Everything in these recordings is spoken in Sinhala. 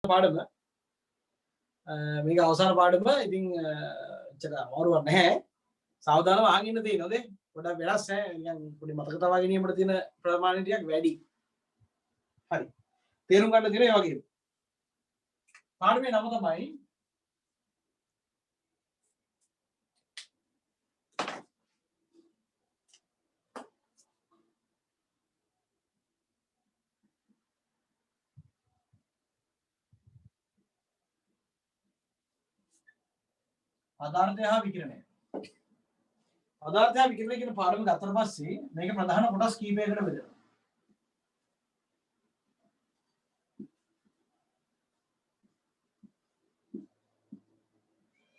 පාඩම මේක අවසාන පාඩම ඉතින් චර අමාරුවක් නැහැ. සාවධානව අහන් ඉන්න තියෙනවද? පොඩක් වෙනස් ඈ. නිකන් පොඩි මතක තබා ගැනීමට තියෙන ප්‍රමාණය ටිකක් වැඩි. හරි. තේරුම් ගන්න තියෙන ඒ වගේ. පාඩමේ නම තමයි පදාර්ථය හා විකිරණය. පදාර්ථය හා විකිරණය කියන පාඩම ගත්තට පස්සේ මේක ප්‍රධාන කොටස් කීපයකට බෙදෙනවා.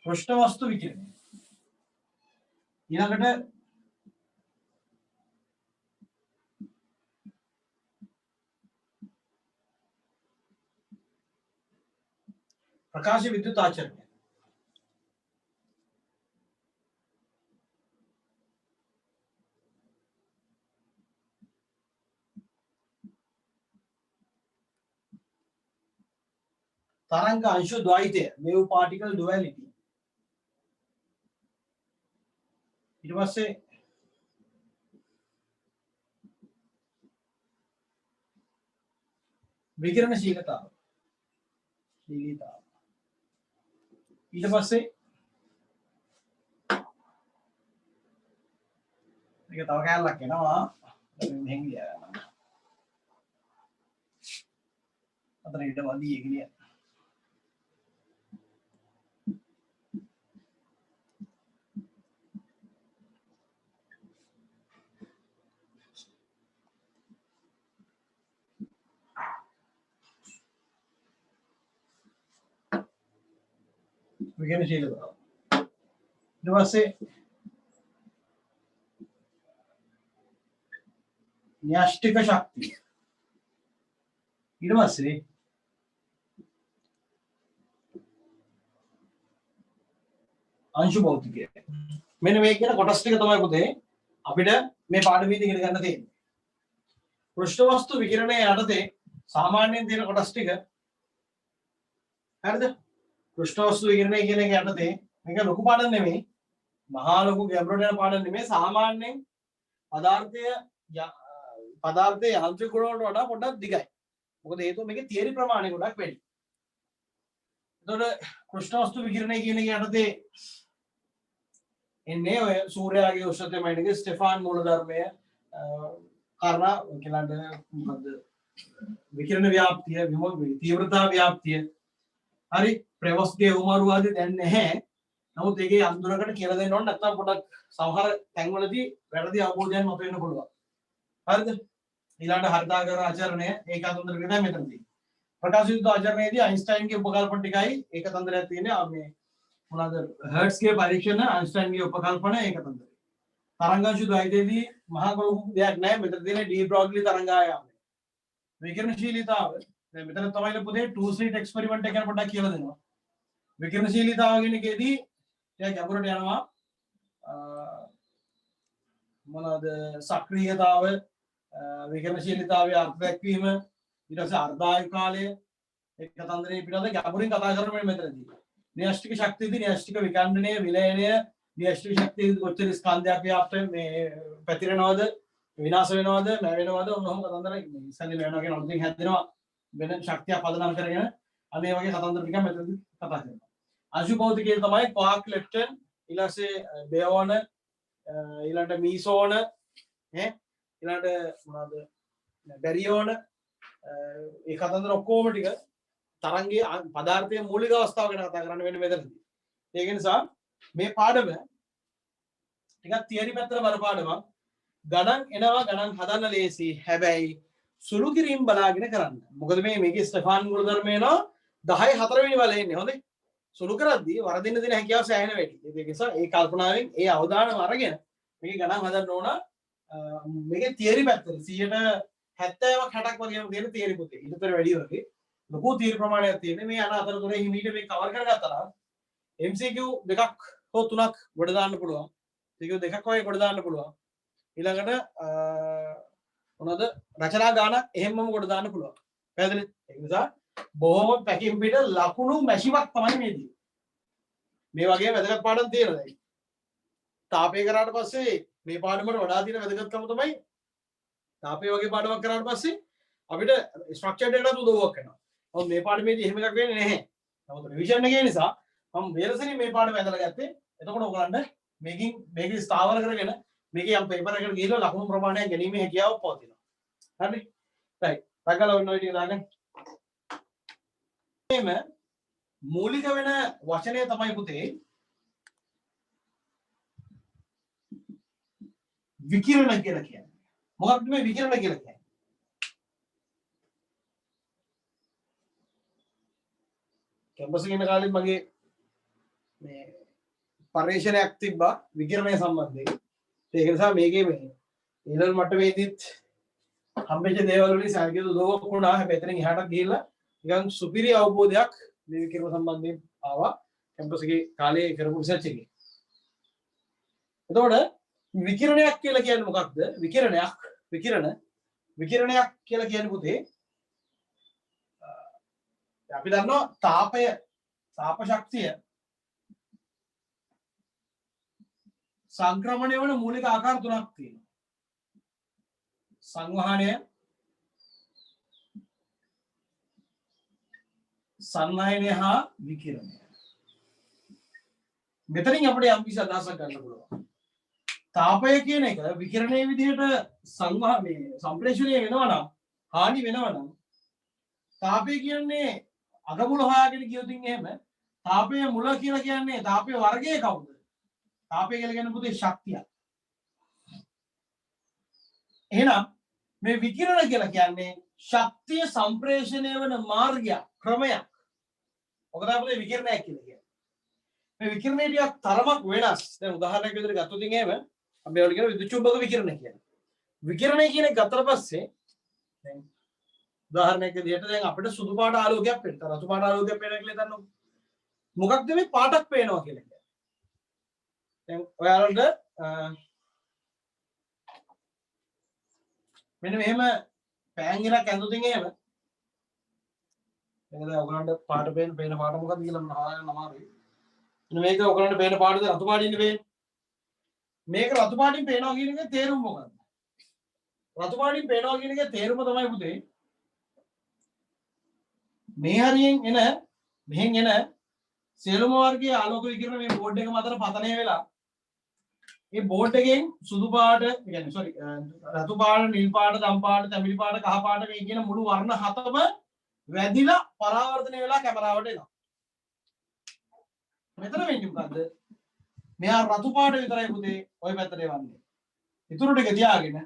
පෘෂ්ඨ වස්තු විකිරණය. ඊළඟට ප්‍රකාශ විද්‍යුත් ආචරණය. तरंग अंशु द्वैतය wave particle duality ඊට පස්සේ විකිරණශීලතාව ඊට පස්සේ මේක තව කැලලක් එනවා මෙහෙන් ගියා අතන ඊට වදී එගිනිය විකිරණශීලතාව ඊට පස්සේ න්‍යෂ්ටික ශක්තිය ඊට පස්සේ अंशु भौतिकය මෙන්න මේ කියන කොටස් ටික තමයි පුතේ අපිට මේ පාඩමේදී ඉගෙන ගන්න තියෙන්නේ. පෘෂ්ඨ වස්තු විකිරණය යටතේ සාමාන්‍යයෙන් තියෙන කොටස් ටික හරිද? පෘෂ්ඨ වස්තු විකිරණය කියන එක යටතේ මේක ලොකු පාඩම් නෙමෙයි. මහා ලොකු ගැඹුරට යන පාඩම් නෙමෙයි. සාමාන්‍යයෙන් පදාර්ථයේ යාන්ත්‍රික ගුණ වලට වඩා පොඩ්ඩක් දිගයි. මොකද හේතුව මේකේ තියරි ප්‍රමාණය ගොඩක් වැඩි. එතකොට පෘෂ්ඨ වස්තු විකිරණය කියන එක යටතේ එන්නේ ඔය සූර්යාගේ උෂ්ණත්වය මයින්ඩ් එකේ ස්ටෙෆාන් මූලධර්මය කාරණා කියලාද මොකද්ද විකිරණ ව්‍යාප්තිය තීව්‍රතා ව්‍යාප්තිය හරි ප්‍රවස්ගේ උමාරු ආදී දැන් නැහැ. නමුත් ඒකේ අඳුරකට කියලා දෙන්න ඕන නැත්නම් පොඩක් සමහර තැන්වලදී වැරදි අවබෝධයක් මත වෙන්න පුළුවන්. හරිද? ඊළඟ හරිතාකර ආචරණය ඒක අඳුර විතරයි මෙතන තියෙන්නේ. ප්‍රකාශ විද්‍යුත් ආචරණයේදී අයින්ස්ටයින්ගේ උපකල්පන ටිකයි ඒක තන්දරයක් තියෙන්නේ මේ මොනවාද හර්ට්ස්ගේ පරීක්ෂණ අයින්ස්ටයින්ගේ උපකල්පන ඒක තන්දරයි. තරංගාංශු ද්වෛතයේදී මහා ලොකු දෙයක් නැහැ. මෙතන තියෙන්නේ ඩී බ්‍රොග්ලි තරංගායාමය. විකිරණශීලීතාව දැන් මෙතන තමයි පුතේ two slit experiment එක ගැන පොඩ්ඩක් කියලා දෙනවා. විකිරණශීලීතාව කියන එකේදී ටිකක් ගැඹුරට යනවා. මොනවාද සක්‍රීයතාව විකිරණශීලීතාවයේ අර්ථ දැක්වීම ඊට පස්සේ අර්ධායු කාලය ඒක කතන්දරේ පිටත ගැඹුරින් කතා කරන්නේ මෙතනදී. න්‍යෂ්ටික ශක්තියදී න්‍යෂ්ටික විකණ්ඩනය විලයනය න්‍යෂ්ටික ශක්තියදී කොච්චර ස්කන්ධයක් ව්‍යාප්ත මේ පැතිරෙනවද විනාශ වෙනවද නැවෙනවද ඔන්නෝම කතන්දර ඉස්සෙල්ලා වෙනවා කියන අලුතින් හැදෙනවා වෙන ශක්තිය පදනම් කරගෙන අනේ වගේ කතන්දර ටිකක් මෙතනදී කතා කරනවා. අංශු භෞතිකයේ තමයි ක්වාක් ලෙප්ටන් ඊළඟට බෙයෝන ඊළඟට මීසෝන ඊළඟට මොනවාද බැරියෝන ඒ කතන්දර ඔක්කොම ටික තරංගයේ පදාර්ථයේ මූලික අවස්ථාව ගැන කතා කරන්න වෙන මෙතනදී. ඒක නිසා මේ පාඩම ටිකක් තියරි පැත්තට බර පාඩමක්. ගණන් එනවා ගණන් හදන්න ලේසි. හැබැයි සුළු කිරීම බලාගෙන කරන්න. මොකද මේකේ ස්ටෙෆාන් මූලධර්මය එනවා 10 4 වෙනි වල එන්නේ. හොඳේ. සුළු කරද්දී වරදින්න දෙන හැකියාව සෑහෙන වැඩි. ඒක නිසා ඒ කල්පනාවෙන් ඒ අවධානම අරගෙන මේකේ ගණන් හදන්න ඕන. මේකේ තියරි පැත්තට 70ක් 60ක් වගේම තියෙන තියරි පොතේ. ඊටතර වැඩි වගේ ලොකු තියරි ප්‍රමාණයක් තියෙන මේ අන අතරතුර හිමීට මේ කවර් කරගත්තා නම් MCQ දෙකක් හෝ තුනක් ගොඩ දාන්න පුළුවන්. MCQ දෙකක් වගේ ගොඩ දාන්න පුළුවන්. ඊළඟට මොනවද රචනා ගානක් එහෙමම ගොඩ දාන්න පුළුවන්. පැහැදිලිද? ඒ නිසා බොහොම පැකින් පිට ලකුණු මැෂිමක් තමයි මේ දී. මේ වගේ වැදගත් පාඩම් තියෙනවා. තාපය කරාට පස්සේ මේ පාඩමට වඩා තියෙන වැදගත්කම තමයි තාපය වගේ පාඩමක් කරාට පස්සේ අපිට ස්ට්‍රක්චර්ඩ් එකකට උදව්වක් වෙනවා. නමුත් මේ පාඩමේදී එහෙම එකක් වෙන්නේ නැහැ. නමුත් රිවිෂන් එකේ නිසා මම වේලසෙනින් මේ පාඩම ඇදලා ගත්තේ. එතකොට ඔයගලන්ට මේක ස්ථාවර කරගෙන මේකේ යම් පේපර් එකකට ගිහලා ලකුණු ප්‍රමාණයක් ගැනීමේ හැකියාවක් පවතිනවා. හරි. රයිට්. තකලා ඔන්න ඔය ටික දාගන්න. මේ මූලික වෙන වචනය තමයි පුතේ විකිරණ කියලා කියන්නේ. මොකක්ද මේ විකිරණ කියලා කියන්නේ? කැම්පස් එකේ ඉන්න කාලෙත් මගේ මේ පරිශ්‍රණයක් තිබ්බා විකිරණය සම්බන්ධයෙන්. ඒක නිසා මේකේ මේ ඊළඟ මට්ටමේදීත් හම්බෙච්ච දේවල් වලින් සාර්ථක උදව්වක් වුණා. හැබැයි එතනින් එහාට ගිහිල්ලා නිකන් සුපිරි අවබෝධයක් මේ විකිරණ සම්බන්ධයෙන් ආවා කැම්පස් එකේ කාලේ කරපු රිසර්ච් එකේ. එතකොට විකිරණයක් කියලා කියන්නේ මොකක්ද? විකිරණයක් කියලා කියන්නේ පුතේ අපි දන්නවා තාප ශක්තිය සංක්‍රමණය වන මූලික ආකාර තුනක් තියෙනවා. සංවහනය, සන්නයනය හා විකිරණය. මෙතනින් අපිට යම් කිසි අදහසක් ගන්න පුළුවන්. තාපය කියන එක විකිරණයේ විදිහට සම්ප්‍රේෂණය වෙනවා නම්, හානි වෙනවා නම් තාපය කියන්නේ අගමුල හොයාගෙන ගියොත් එහෙම තාපයේ මුල කියලා කියන්නේ තාපයේ වර්ගය කවුද? තාපය කියලා කියන්නේ පුතේ ශක්තිය. එහෙනම් මේ විකිරණ කියලා කියන්නේ ශක්තිය සම්ප්‍රේෂණය වන මාර්ගයක්, ක්‍රමයක්. ඔක තමයි පුතේ විකිරණයක් කියලා කියන්නේ. මේ විකිරණය ටිකක් තරමක් වෙනස්. දැන් උදාහරණයක් විදිහට ගත්තොත් එහෙම අපි ඒවට කියන විද්‍යුත් චුම්බක විකිරණ කියලා. විකිරණය කියන එක ගත්තට පස්සේ දැන් උදාහරණයක් විදිහට දැන් අපිට සුදු පාට ආලෝකයක් පේනවා. රතු පාට ආලෝකයක් පේනවා කියලා හිතන්නකො. මොකක්ද මේ පාටක් පේනවා කියලා කියන්නේ. දැන් ඔයාලට මෙන්න මෙහෙම පෑන් ගිරක් ඇඳුතින් එහෙම දැන් ඔයගලන්ට පාට පේන පාට මොකක්ද කියලා මම හොයාගන්න අමාරුයි. මෙන්න මේක ඔයගලන්ට පේන පාටද රතු පාටින් පේන්නේ. මේක රතු පාටින් පේනවා කියන එකේ තේරුම මොකක්ද? රතු පාටින් පේනවා කියන එකේ තේරුම තමයි පුතේ මේ හරියෙන් මෙහෙන් එන සියලුම වර්ගයේ ආලෝක විකිරණ මේ බෝඩ් එක මතට පතනය වෙලා මේ බෝඩ් එකෙන් සුදු පාට රතු පාට, නිල් පාට, දම් පාට, තැඹිලි පාට, කහ පාට මේ කියන මුළු වර්ණ හතම වැදිලා පරාවර්තනය වෙලා කැමරාවට එනවා. මෙතන වෙන්නේ මොකද්ද? මෙහා රතු පාට විතරයි පුතේ ওই පැත්තට එවන්නේ. ඉතුරු ටික තියාගෙන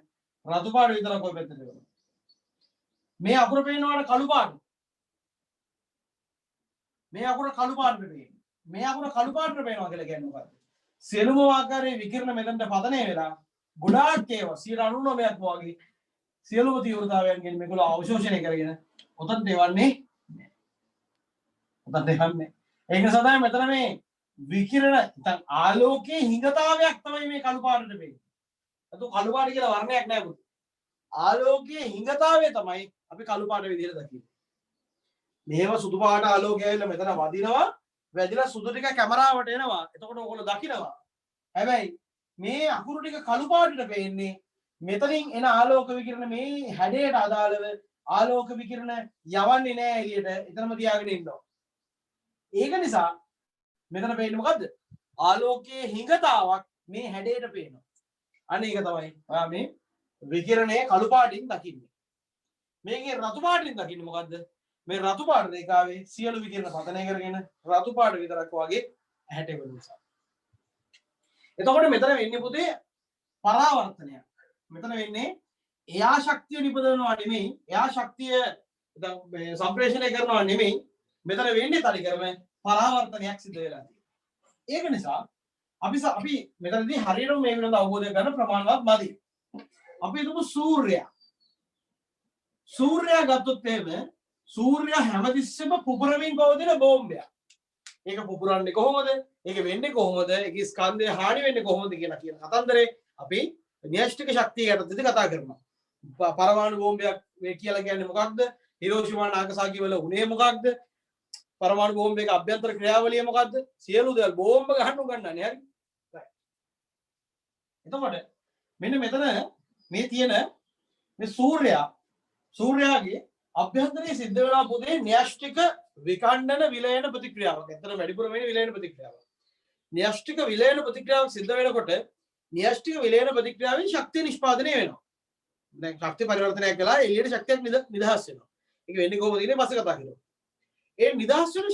රතු පාට විතරක් ওই පැත්තට එවනවා. මේ අකුර පේනවාට කළු පාට. මේ අකුර කළු පාටට පේනවා. මේ අකුර කළු පාටට පේනවා කියලා කියන්නේ මොකද්ද? සියලුම ආකාරයේ විකිරණ මෙතනට පතනය වෙලා ගොඩාක් ඒවා 99%ක් වගේ සියලුම තීව්‍රතාවයන්ගෙන් මේගොල්ලෝ අවශෝෂණය කරගෙන උතන්ට එවන්නේ නැහැ. උතන්ට එවන්නේ. ඒක නිසා තමයි මෙතන මේ විකිරණ නැත්නම් ආලෝකයේ හිඟතාවයක් තමයි මේ කළු පාටට පේන්නේ. අතෝ කළු පාට කියලා වර්ණයක් නැහැ පුතේ. ආලෝකයේ හිඟතාවය තමයි අපි කළු පාට විදිහට දකින්නේ. මෙහෙම සුදු පාට ආලෝකය ඇවිල්ලා මෙතන වදිනවා. වැදිලා සුදු ටික කැමරාවට එනවා. එතකොට ඕගොල්ලෝ දකිනවා. හැබැයි මේ අකුරු ටික කළු පාටට පේන්නේ මෙතනින් එන ආලෝක විකිරණ මේ හැඩයට අදාළව ආලෝක විකිරණ යවන්නේ නැහැ එළියට. එතනම තියාගෙන ඉන්නවා. ඒක නිසා මෙතන පේන්නේ මොකද්ද? ආලෝකයේ හිඟතාවක් මේ හැඩයට පේනවා. අනේ ඒක තමයි ඔයා මේ විකිරණය කළු පාටින් දකින්නේ. මේකේ රතු පාටින් දකින්නේ මොකද්ද? මේ රතු පාට රේඛාවේ සියලු විකිරණ පතනය කරගෙන රතු පාට විතරක් වගේ ඇහැට එන නිසා. එතකොට මෙතන වෙන්නේ පුතේ පරාවර්තනයක්. මෙතන වෙන්නේ එයා ශක්තිය නිපදවනවා නෙමෙයි, එයා ශක්තිය සම්ප්‍රේෂණය කරනවා නෙමෙයි. මෙතන වෙන්නේ තනිකරම පරාවර්තනයක් සිදු වෙලා තියෙනවා. ඒක නිසා අපි මෙතනදී හරියටම මේ වෙනද අවබෝධ කරගන්න ප්‍රමාණවත් මදි. අපි හිතමු සූර්යයා ගත්තොත් එහෙම සූර්යයා හැමතිස්සෙම පුපුරමින් පවතින බෝම්බයක්. ඒක පුපුරන්නේ කොහොමද? ඒක වෙන්නේ කොහොමද? ඒකේ ස්කන්ධය හානි වෙන්නේ කොහොමද කියන කතන්දරේ අපි න්‍යෂ්ටික ශක්තිය යටතේදී කතා කරනවා. පරමාණු බෝම්බයක් මේ කියලා කියන්නේ මොකක්ද? හිරෝෂිමා නාගසාකි වල උනේ මොකක්ද? පරමාණු බෝම්බයක අභ්‍යන්තර ක්‍රියාවලිය මොකක්ද? සියලු දේවල් බෝම්බ ගහන්න උගන්නන්නේ. හරි. එතකොට මෙන්න මෙතන මේ තියෙන මේ සූර්යාගේ අභ්‍යන්තරයේ සිද්ධ වෙනා පුතේ න්‍යෂ්ටික විකණ්ඩන විලයන ප්‍රතික්‍රියාවක්. ඇත්තට වැඩිපුර වෙන්නේ විලයන ප්‍රතික්‍රියාවක්. න්‍යෂ්ටික විලයන ප්‍රතික්‍රියාවක් සිද්ධ වෙනකොට න්‍යෂ්ටික විලයන ප්‍රතික්‍රියාවෙන් ශක්තිය නිෂ්පාදනය වෙනවා. දැන් ශක්තිය පරිවර්තනයක් කළා එළියට ශක්තියක් නිදහස් වෙනවා. ඒක වෙන්නේ කොහොමද කියන්නේ පස්සේ කතා කරමු. ඒ නිදහස් වෙන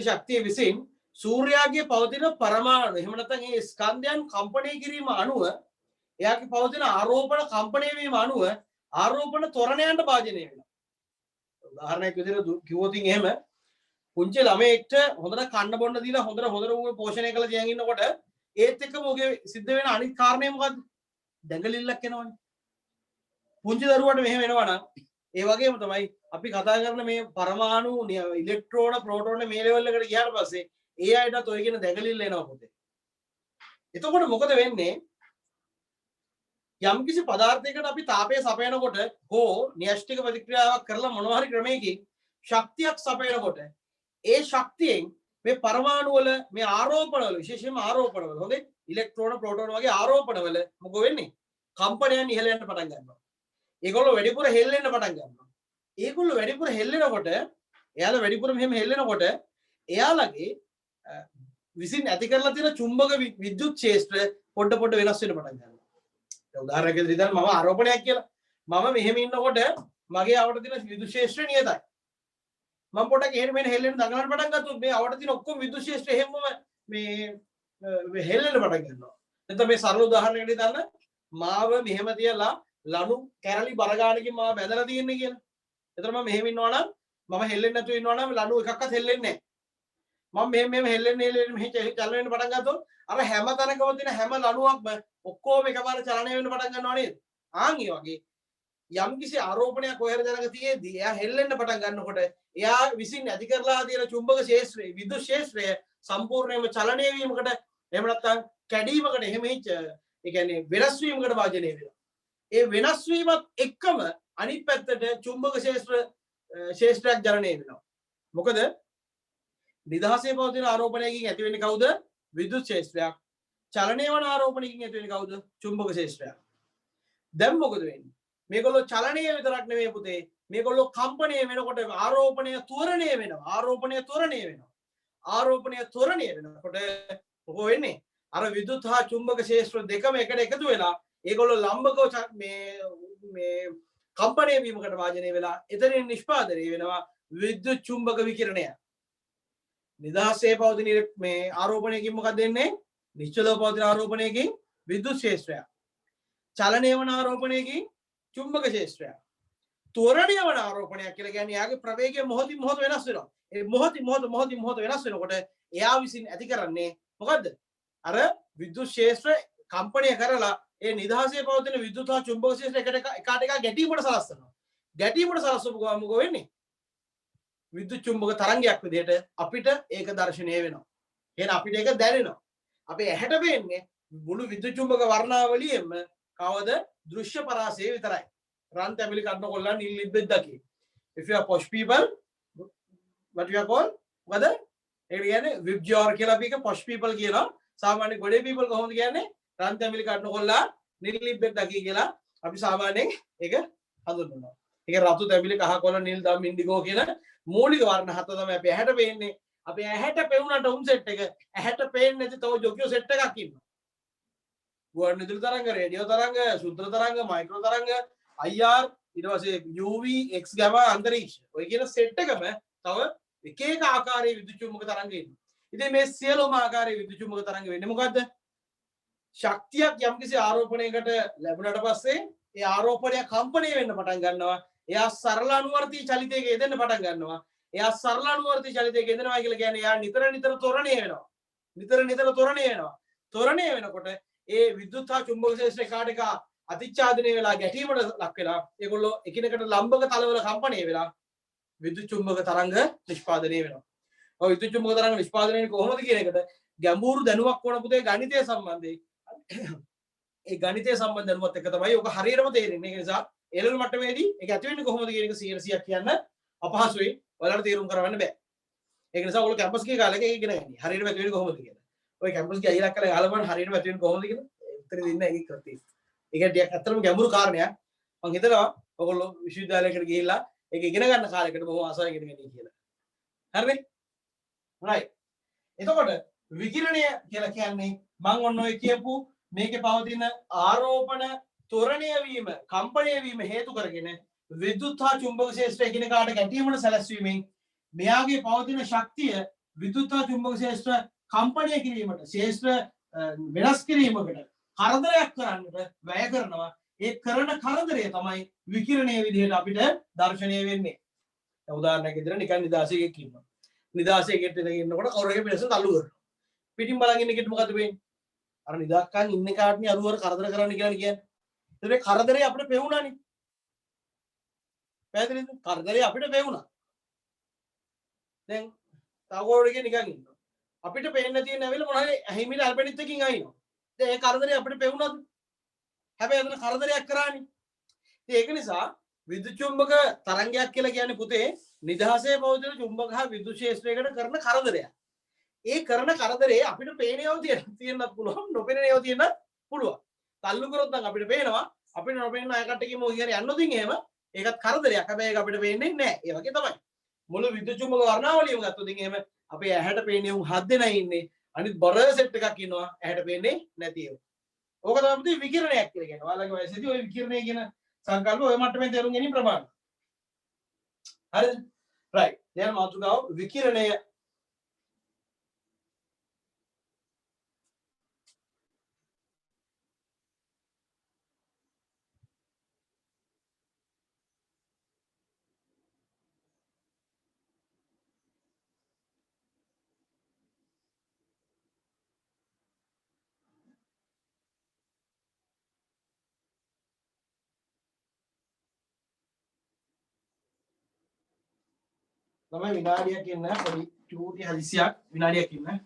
ශක්තිය විසින් සූර්යාගේ පවතින පරමාණු එහෙම නැත්නම් ඒ ස්කන්ධයන් කම්පණය කිරීම අනුව එයාගේ පවතින ආරෝපණ කම්පණය වීම අනුව ආරෝපණ ත්වරණයන්ට භාජනය වෙනවා. උදාහරණයක් විදිහට කිව්වොත් එහෙම පුංචි ළමයෙක්ට හොඳට කන්න බොන්න දීලා හොඳට පෝෂණය කරලා තියන් ඉන්නකොට ඒත් එක්කම ඔගේ සිද්ධ වෙන අනිත් කාරණේ මොකද්ද? දැඟලිල්ලක් එනවනේ. පුංචි දරුවට මෙහෙම එනවා නම් ඒ වගේම තමයි අපි කතා කරන මේ පරමාණු ඉලෙක්ට්‍රෝන ප්‍රෝටෝන මේ ලෙවල් එකට ගියාට පස්සේ ඒ අයටත් ඔය කියන දැඟලිල්ල එනවා පුතේ. එතකොට මොකද වෙන්නේ? යම්කිසි පදාර්ථයකට අපි තාපය සපයනකොට හෝ න්‍යෂ්ටික ප්‍රතික්‍රියාවක් කරලා මොනවා හරි ක්‍රමයකින් ශක්තියක් සපයනකොට ඒ ශක්තියෙන් මේ පරමාණු වල මේ ආරෝපණ වල විශේෂයෙන්ම ආරෝපණ වල හොඳේ ඉලෙක්ට්‍රෝන ප්‍රෝටෝන වගේ ආරෝපණ වල මොකෝ වෙන්නේ? කම්පනයන් ඉහළ යන්න පටන් ගන්නවා. ඒගොල්ලෝ වැඩිපුර හෙල්ලෙන්න පටන් ගන්නවා. ඒගොල්ලෝ වැඩිපුර හෙල්ලෙනකොට එයාලා වැඩිපුර මෙහෙම හෙල්ලෙනකොට එයාලගේ විසින් ඇති කරලා තියෙන චුම්බක විද්‍යුත් ක්ෂේත්‍ර පොඩ වෙනස් වෙන්න පටන් ගන්නවා. උදාහරණයක් විදිහට මම ආරෝපණයක් කියලා මම මෙහෙම ඉන්නකොට මගේ අවට තියෙන විද්‍යුත් ක්ෂේත්‍රය නියතයි. මම පොඩක් එහෙම මෙහෙම හෙල්ලෙන්න දඟලන්න පටන් ගත්තොත් මේ අවට තියෙන ඔක්කොම විද්‍යුත් ක්ෂේත්‍රය එහෙමම මේ හෙල්ලෙන්න පටන් ගන්නවා. එතකොට මේ සරල උදාහරණයකට දාන්න මාව මෙහෙම තියලා ලනු කැරලි බර ගානකින් මාව බැඳලා තියෙන්නේ කියලා. එතකොට මම මෙහෙම ඉන්නවා නම් මම හෙල්ලෙන්නේ නැතුව ඉන්නවා නම් ලනු එකක්වත් හෙල්ලෙන්නේ නැහැ. මම මෙහෙම හෙල්ලෙන්නේ මෙහෙ චලන වෙන්න පටන් ගත්තොත් අර හැම තැනකම තියෙන හැම ලණුවක්ම ඔක්කොම එකපාර චලනය වෙන්න පටන් ගන්නවා නේද? ආන් ඒ වගේ යම්කිසි ආරෝපණයක් කොහෙද දැනග තියේදී එයා හෙල්ලෙන්න පටන් ගන්නකොට එයා විසින් ඇති කරලා තියෙන චුම්බක ක්ෂේත්‍රය විද්‍යුත් ක්ෂේත්‍රය සම්පූර්ණයෙන්ම චලනය වීමකට එහෙම නැත්නම් කැඩීමකට එහෙම ඒ කියන්නේ වෙනස් වීමකට වාජනය වෙනවා. ඒ වෙනස් වීමත් එක්කම අනිත් පැත්තට චුම්බක ක්ෂේත්‍රයක් ජනනය වෙනවා. මොකද නිදහසේ පවතින ආරෝපණයකින් ඇති වෙන්නේ කවුද? විද්‍යුත් ක්ෂේත්‍රයක්. චලනය වන ආරෝපණයකින් ඇති වෙන්නේ කවුද? චුම්බක ක්ෂේත්‍රයක්. දැන් මොකද වෙන්නේ? මේගොල්ලෝ චලනය විතරක් නෙමෙයි පුතේ. මේගොල්ලෝ කම්පණය වෙනකොට ආරෝපණය ත්වරණය වෙනවා. ආරෝපණය ත්වරණය වෙනකොට මොකෝ වෙන්නේ? අර විද්‍යුත් හා චුම්බක ක්ෂේත්‍ර දෙකම එකට එකතු වෙලා ඒගොල්ලෝ ලම්බකව මේ කම්පණය වීමකට වාජනය වෙලා එතනින් නිෂ්පාදනය වෙනවා විද්‍යුත් චුම්බක විකිරණය. නිදහසේ පවතින මේ ආරෝපණයකින් මොකක්ද වෙන්නේ? නිශ්චලව පවතින ආරෝපණයකින් විද්‍යුත් ක්ෂේත්‍රයක්. චලනය වන ආරෝපණයකින් චුම්බක ක්ෂේත්‍රයක්. ත්වරණය වන ආරෝපණයක් කියලා කියන්නේ යාගේ ප්‍රවේගය මොහොතින් මොහොත වෙනස් වෙනවා. ඒ මොහොතින් මොහොත වෙනස් වෙනකොට එයා විසින් ඇති කරන්නේ මොකද්ද? අර විද්‍යුත් ක්ෂේත්‍ර කම්පණය කරලා ඒ නිදහසේ පවතින විද්‍යුත් හා චුම්බක ක්ෂේත්‍ර එකට එක ගැටීමට සලස්වනවා. ගැටීමට සලස්වපු ගමන් මොකෝ වෙන්නේ? විද්‍යුත් චුම්බක තරංගයක් විදිහට අපිට ඒක දැర్శණය වෙනවා. එහෙනම් අපිට ඒක දැනෙනවා. අපේ ඇහැට පේන්නේ මුළු විද්‍යුත් චුම්බක වර්ණාවලියෙම කවද දෘශ්‍ය පරාසය විතරයි. රන් තැඹිලි කඩන කොල්ලන් නිල් ලිබ්බෙක් දකි. If you are posh people, what you are called? මොකද? ඒ කියන්නේ විබ්ජෝර් කියලා අපි එක posh people කියනවා. සාමාන්‍ය ගොඩේ people කොහොමද කියන්නේ? රන් තැඹිලි කඩන කොල්ලා නිල් ලිබ්බෙක් දකි කියලා අපි සාමාන්‍යයෙන් ඒක හඳුන්වනවා. ඒක රතු තැඹිලි කහ කොළ නිල් දම් ඉන්ඩිගෝ කියන මූලික වර්ණ හත තමයි අපි ඇහැට පේන්නේ. අපි ඇහැට පෙවුනට උන් සෙට් එක ඇහැට පේන්නේ නැති තව ජොකියෝ සෙට් එකක් ඉන්නවා. ගුවන් විදුලි තරංග, රේඩියෝ තරංග, ශුද්ධ තරංග, මයික්‍රෝ තරංග, IR ඊට පස්සේ UV, X ගාමා අන්තරීක්ෂ. ඔය කියන සෙට් එකම තව එක එක ආකාරයේ විද්‍යුත් චුම්බක තරංග ඉන්නවා. ඉතින් මේ සියලුම ආකාරයේ විද්‍යුත් චුම්බක තරංග වෙන්නේ මොකද්ද? ශක්තියක් යම්කිසි ආරෝපණයකට ලැබුණාට පස්සේ ඒ ආරෝපණය කම්පණය වෙන්න පටන් ගන්නවා. එයා සරල අනුවර්තී චලිතයක යෙදෙන්න පටන් ගන්නවා. එයා සරල අනුවර්තී චලිතයක යෙදෙනවා කියලා කියන්නේ එයා නිතර ත්වරණය වෙනවා. නිතර ත්වරණය වෙනවා. ත්වරණය වෙනකොට ඒ විද්‍යුත් හා චුම්බක ක්ෂේත්‍ර එකාට එක අතිච්ඡාදනය වෙලා ගැටීමට ලක් වෙලා ඒගොල්ලෝ එකිනෙකට ලම්බක තලවල කම්පණය වෙලා විද්‍යුත් චුම්බක තරංග නිෂ්පාදනය වෙනවා. ඔය විද්‍යුත් චුම්බක තරංග නිෂ්පාදනය වෙන්නේ කොහොමද කියන එකට ගැඹුරු දැනුමක් ඕන පුතේ ගණිතය සම්බන්ධයෙන්. ඒ ගණිතය සම්බන්ධ දැනුමත් එක්ක තමයි ඔක හරියටම තේරෙන්නේ. ඒ නිසා එළවලු මට්ටමේදී ඒක ඇති වෙන්නේ කොහොමද කියන එක 100ක් කියන්න අපහසුයි. ඔයාලට තීරුම් කරවන්න බෑ. ඒක නිසා ඔයගොල්ලෝ කැම්පස් ගිය කාලෙක ඒක ඉගෙන ගන්න. හරියටම ඇති වෙන්නේ කොහොමද කියලා. ඔය කැම්පස් ගිය අයිලා කරලා යාළුවා බලන්න හරියටම ඇති වෙන්නේ කොහොමද කියලා. උත්තර දෙන්න ඒක කෘතිය. ඒක ටිකක් අත්‍තරම ගැඹුරු කාරණයක්. මම හිතනවා ඔයගොල්ලෝ විශ්වවිද්‍යාලයකට ගිහිල්ලා ඒක ඉගෙන ගන්න කාලයකට බොහොම ආසාවෙන් ඉගෙන ගන්න කියලා. හරිනේ? right. එතකොට විකිරණය කියලා කියන්නේ මම ඔන්න ඔය කියපු මේකේ පවතින ආරෝපණ ත්වරණය වීම කම්පණය වීම හේතු කරගෙන විද්‍යුත් හා චුම්බක ක්ෂේත්‍ර එකිනෙකාට ගැටීමට සැලැස්වීමෙන් මෙයාගේ පවතින ශක්තිය විද්‍යුත් හා චුම්බක ක්ෂේත්‍ර කම්පණය කිරීමට ක්ෂේත්‍ර වෙනස් කිරීමකට කරදරයක් කරන්නට වැය කරනවා. ඒ කරන කරදරය තමයි විකිරණය විදිහට අපිට දර්ශනය වෙන්නේ. උදාහරණයක් විදිහට නිකන් නිදාසයක ඉන්නවා. නිදාසයක ඉන්නකොට කවුරු හරි පිටසට අල්ලු කරනවා. පිටින් බලන් ඉන්න කෙනෙක් මොකද වෙන්නේ? අර නිදාකන් ඉන්න කාටනේ අරුවර කරදර කරන්න කියලා කියන්නේ. ඒ කරදරේ අපිට පෙවුණානේ. පැහැදිලිද? කරදරේ අපිට පෙවුණා. දැන් තවෝරගේ නිකන් ඉන්නවා. අපිට පේන්න තියෙන ඇවිල්ලා මොනවාරි ඇහිමිල අල්බනිත් එකකින් අයින්නවා. දැන් ඒ කරදරේ අපිට පෙවුණාද? හැබැයි එතන කරදරයක් කරානේ. ඉතින් ඒක නිසා විද්‍යුත් චුම්බක තරංගයක් කියලා කියන්නේ පුතේ නිදහසේ පවතින චුම්බක හා විද්‍යුත් ක්ෂේත්‍රයකට කරන කරදරයක්. ඒ කරන කරදරේ අපිට පේන ඒවා තියෙන්නත් පුළුවන් නොපෙනෙන ඒවා තියෙන්නත් පුළුවන්. තල්ලු කරොත් නම් අපිට පේනවා අපිට නොපෙනෙන අය කට්ටියකම ඔය කියන්නේ යන්නොත් එහෙම ඒකත් කරදරයක්. හැබැයි ඒක අපිට පේන්නේ නැහැ. ඒ වගේ තමයි. මුළු විද්‍යුත් චුම්බක වර්ණාවලියම ගත්තොත් එහෙම අපේ ඇහැට පේන්නේ උන් 7 දෙනයි ඉන්නේ. අනිත් බර සෙට් එකක් ඉන්නවා ඇහැට පේන්නේ නැති ඒවා. ඕක තමයි පුතේ විකිරණයක් කියලා කියන්නේ. ඔයාලගේ වයසේදී ওই විකිරණය කියන සංකල්ප ඔය මට්ටමෙන් තේරුම් ගැනීම ප්‍රමාණයි. හරිද? right. දැන් මාතෘකාව විකිරණය තමයි විනාඩියක් ඉන්න පොඩි චූටි හදිසියක් විනාඩියක් ඉන්න.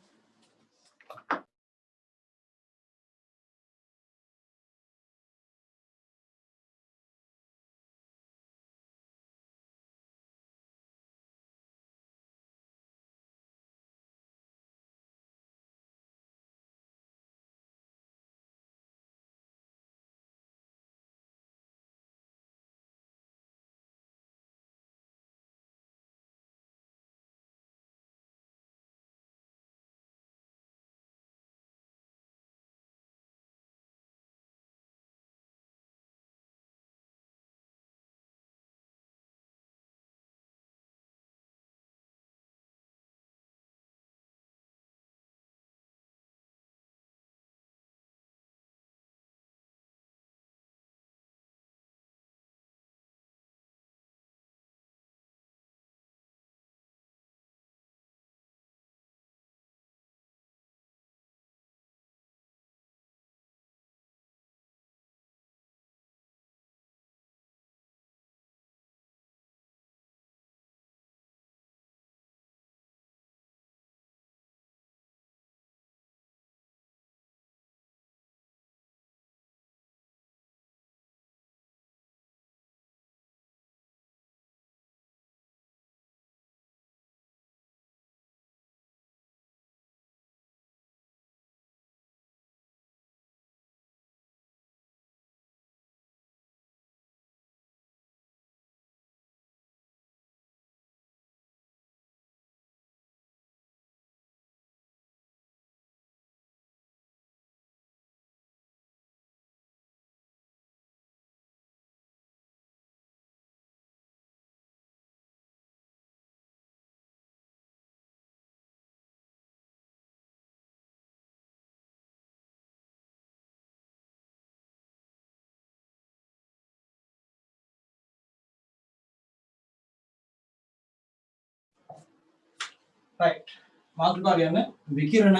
right. මාතෘකාව කියන්නේ විකිරණ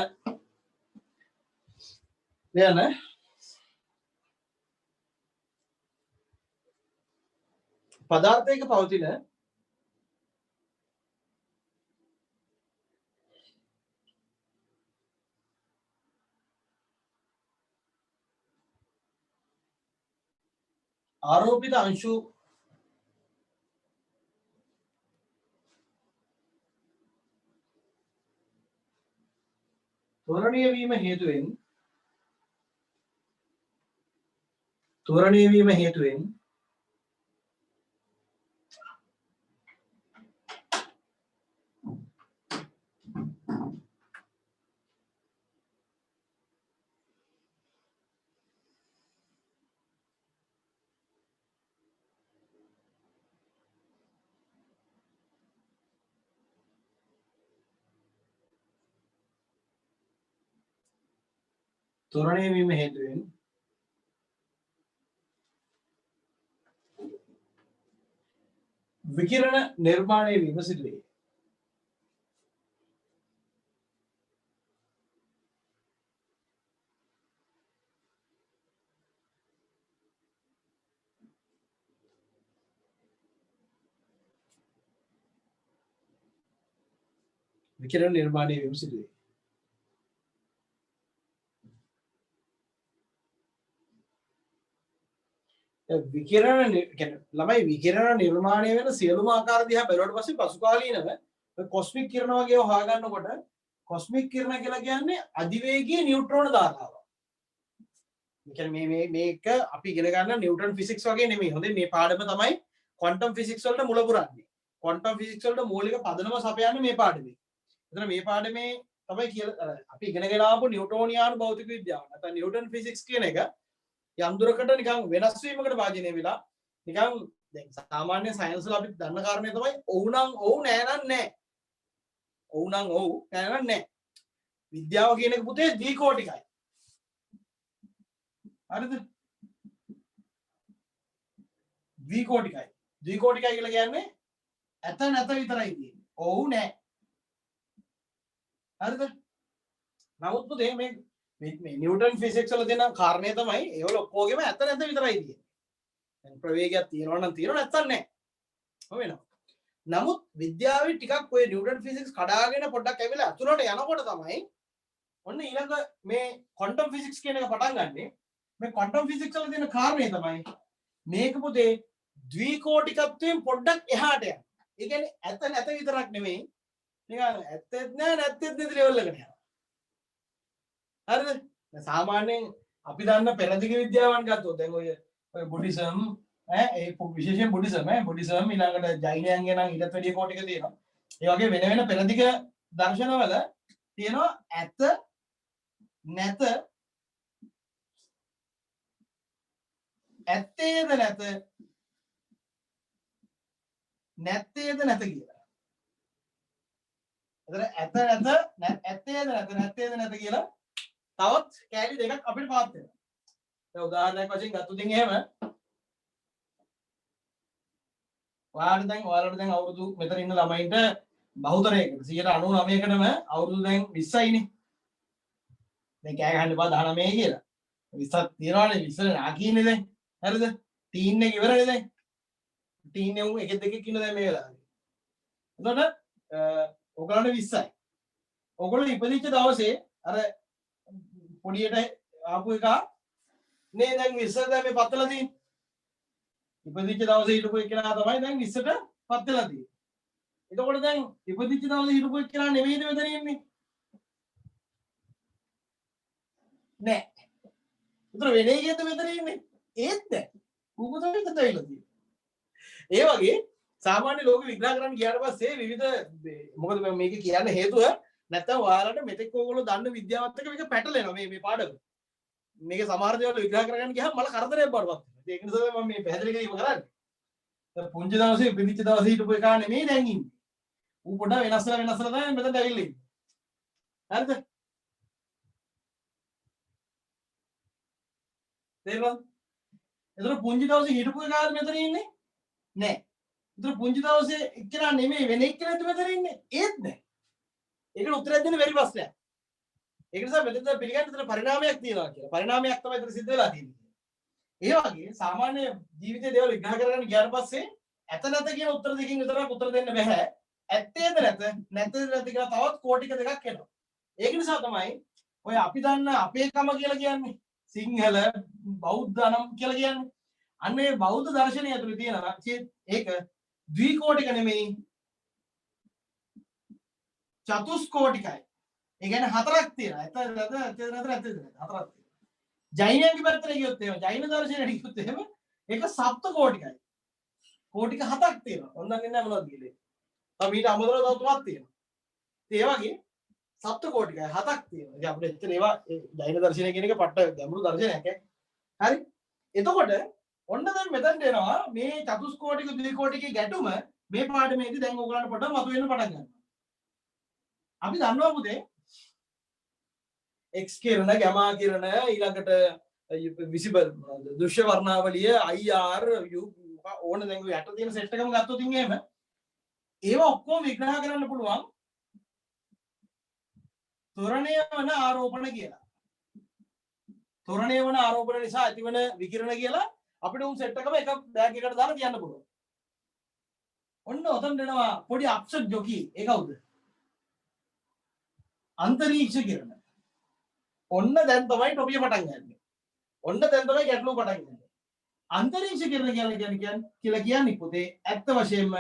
දැන් පදාර්ථයක පවතින ආරෝපිත අංශු ත්වරණය වීම හේතුවෙන් විකිරණ නිර්මාණය වීම සිදුවේ. විකිරණ නිර්මාණය වීම සිදුවේ. විකිරණ ළමයි විකිරණ නිර්මාණය වෙන සියලුම ආකාර දිහා බැලුවට පස්සේ පසු කාලීනව කොස්මික් කිරණ වගේ හොයාගන්නකොට කොස්මික් කිරණ කියලා කියන්නේ අධිවේගී නියුට්‍රෝන ධාරාව. ඒ කියන්නේ මේක අපි ඉගෙන ගන්න නිව්ටන් ෆිසික්ස් වගේ නෙමෙයි. හොඳේ මේ පාඩම තමයි ක්වොන්ටම් ෆිසික්ස් වලට මුල පුරන්නේ. ක්වොන්ටම් ෆිසික්ස් වලට මූලික පදනම සපයන්නේ මේ පාඩමේ. එතන මේ පාඩමේ තමයි කියලා අපි ඉගෙනගෙන ආපු නිව්ටෝනියානු භෞතික විද්‍යාව. නැත්නම් නිව්ටන් ෆිසික්ස් කියන එක යම් දුරකට නිකන් වෙනස් වීමකට භාජනය වෙලා නිකන් දැන් සාමාන්‍ය සයන්ස් වල අපි දන්න කාරණේ තමයි ඔව් නම් ඔව් නෑ නම් නෑ. ඔව් නම් ඔව් නෑ නම් නෑ. විද්‍යාව කියන එක පුතේ ද්විකෝටිකයි. හරිද? ද්විකෝටිකයි. ද්විකෝටිකයි කියලා කියන්නේ ඇත නැත විතරයි තියෙන්නේ. ඔව් නෑ. හරිද? නමුත් පුතේ මේ නිව්ටන් ෆිසික්ස් වල දෙන කාරණේ තමයි ඒවල ඔක්කොගෙම ඇත නැත විතරයි තියෙන්නේ. දැන් ප්‍රවේගයක් තියෙනවා නම් තියෙනවා නැත්නම් නැහැ. ඔය වෙනවා. නමුත් විද්‍යාවේ ටිකක් ඔය නිව්ටන් ෆිසික්ස් කඩාගෙන පොඩ්ඩක් ඇවිල්ලා අතුරට යනකොට තමයි ඔන්න ඊළඟ මේ ක්වොන්ටම් ෆිසික්ස් කියන එක පටන් ගන්නෙ. මේ ක්වොන්ටම් ෆිසික්ස් වල දෙන කාරණේ තමයි මේක පුතේ ද්විකෝටිකත්වයෙන් පොඩ්ඩක් එහාට යනවා. ඒ කියන්නේ ඇත නැත විතරක් නෙමෙයි. නිකන් ඇත්තෙත් නෑ නැත්තෙත් නැති ලෙවල් එකට යනවා. හරිද? සාමාන්‍යයෙන් අපි දන්න පෙරදිග විද්‍යාවන් ගත්තොත් දැන් ඔය බුද්දිසම් ඒ විශේෂයෙන් බුද්දිසම් ඊළඟට ජෛනයන්ගේ නම් ඊටත් වැඩිය කෝටික තියෙනවා. ඒ වගේ වෙන වෙන පෙරදිග දර්ශනවල තියෙනවා ඇත නැත ඇත්තේද නැත නැත්තේද නැත කියලා. එතන ඇත නැත ඇත්තේද නැත නැත්තේද නැත කියලා තවත් කෑලි දෙකක් අපිට පාත් වෙනවා. දැන් උදාහරණයක් වශයෙන් ගත්තොත් එහෙම ඔයාලට දැන් අවුරුදු මෙතන ඉන්න ළමයින්ට බහුතරයකට 99%කටම අවුරුදු දැන් 20යිනේ. දැන් කෑ ගහන්න එපා 19 කියලා. 20ක් තියනවානේ 20 නාකින්නේ දැන්. හරිද? ටීන් එක ඉවරනේ දැන්. ටීන් එක එකෙක් දෙකෙක් ඉන්න දැන් මේ වෙලාවේ. එතකොට ඔයගොල්ලන්ට 20යි. ඔයගොල්ලෝ ඉපදිච්ච දවසේ අර පොඩියට ආපු එක නේ දැන් 20 දැන් මේ පත්තලා තියෙන්නේ. ඉපදිච්ච දවසේ හිටපු එක්කෙනා තමයි දැන් 20ට පත් වෙලා තියෙන්නේ. එතකොට දැන් ඉපදිච්ච දවසේ හිටපු එක්කෙනා නෙමෙයිද මෙතන ඉන්නේ? නෑ. උතර වෙන එකෙක්ද මෙතන ඉන්නේ? ඒත් නෑ. ඌ තමයි මෙතන ඇවිල්ලා තියෙන්නේ. ඒ වගේ සාමාන්‍ය ලෝක විග්‍රහ කරන්න ගියාට පස්සේ විවිධ මොකද මේක කියන්න හේතුව නැත්තම් ඔයාලට මෙතෙක් ඕගොල්ලෝ දන්න විද්‍යාවත් එක්ක මේක පැටලෙනවා මේ පාඩම. මේක සමහර දේවල් විග්‍රහ කරගන්න ගියාම මල කරදරයක් බඩපත් වෙනවා. ඒක නිසා මම මේ පැහැදිලි කිරීම කරන්නේ. දැන් පුංචි දවසේ පිටිච්ච දවසේ හිටපු එක නෙමෙයි දැන් ඉන්නේ. ඌ පොඩ වෙනස්ලා තමයි මෙතන ඇවිල්ලා ඉන්නේ. හරිද? තේරුණාද? ඒතර පුංචි දවසේ හිටපු එක මෙතන ඉන්නේ නෑ. ඒතර පුංචි දවසේ එක්කෙනා නෙමෙයි වෙන එක්කෙනාද මෙතන ඉන්නේ? ඒත් නෑ. ඒකට උත්තරයක් දෙන්න බැරි ප්‍රශ්නයක්. ඒක නිසා මෙතන පිළිගන්න විතර පරිණාමයක් තියෙනවා කියලා. පරිණාමයක් තමයි මෙතන සිද්ධ වෙලා තියෙන්නේ. ඒ වගේ සාමාන්‍ය ජීවිතයේ දේවල් විග්‍රහ කරගෙන ගියාට පස්සේ ඇත නැත කියන උත්තර දෙකකින් විතරක් උත්තර දෙන්න බෑ. ඇත්තේද නැත නැතද නැති කියලා තවත් කෝටික දෙකක් එනවා. ඒක නිසා තමයි ඔය අපි දන්න අපේකම කියලා කියන්නේ සිංහල බෞද්ධ නම් කියලා කියන්නේ. අන්නේ බෞද්ධ දර්ශනය ඇතුළේ තියෙනවා ඒක ද්විකෝටික නෙමෙයි චතුස්කෝටිකයි. ඒ කියන්නේ හතරක් තියෙනවා. හතරක් තියෙනවා. ජෛනයන්ගේ පැත්තට ගියොත් එහෙම ජෛන දර්ශනයට ගියොත් එහෙම ඒක සප්ත කෝටිකයි. කෝටික හතක් තියෙනවා. ඔන්න දන්නේ නැහැ මොනවද කියලා. තව ඊට අමතරව තව තුනක් තියෙනවා. ඒ වගේ සප්ත කෝටිකයි හතක් තියෙනවා. ඉතින් අපිට එච්චර ඒවා ජෛන දර්ශනය කියන එක පට්ට ගැඹුරු දර්ශනයක් ඈ. හරි. එතකොට ඔන්න දැන් මෙතනට එනවා මේ චතුස්කෝටික ද්විකෝටිකේ ගැටුම මේ පාඩමේදී දැන් ඔයගලන්ට පොඩ්ඩක් මතුවෙන්න පටන් ගන්නවා. අපි දන්නවා පුතේ X කිරණ ගැමා කිරණ ඊළඟට විසිබල් දෘශ්‍ය වර්ණාවලිය IR ඕන දැන් ඔය යට තියෙන සෙට් එකම ගත්තොත් ඉතින් එහෙම ඒවා ඔක්කොම විග්‍රහ කරන්න පුළුවන් ත්වරණය වන ආරෝපණ කියලා. ත්වරණය වන ආරෝපණ නිසා ඇතිවන විකිරණ කියලා අපිට උන් සෙට් එකම එක බෑග් එකකට දාලා කියන්න පුළුවන්. ඔන්න ඔතන දෙනවා පොඩි අප්සෙට් ජොකි. ඒ කවුද? අන්තරීක්ෂ කිරණ. ඔන්න දැන් තමයි ටොපිය පටන් ගන්නේ. ඔන්න දැන් තමයි ගැටලුව පටන් ගන්නේ. අන්තරීක්ෂ කිරණ කියලා කියන්නේ පුතේ ඇත්ත වශයෙන්ම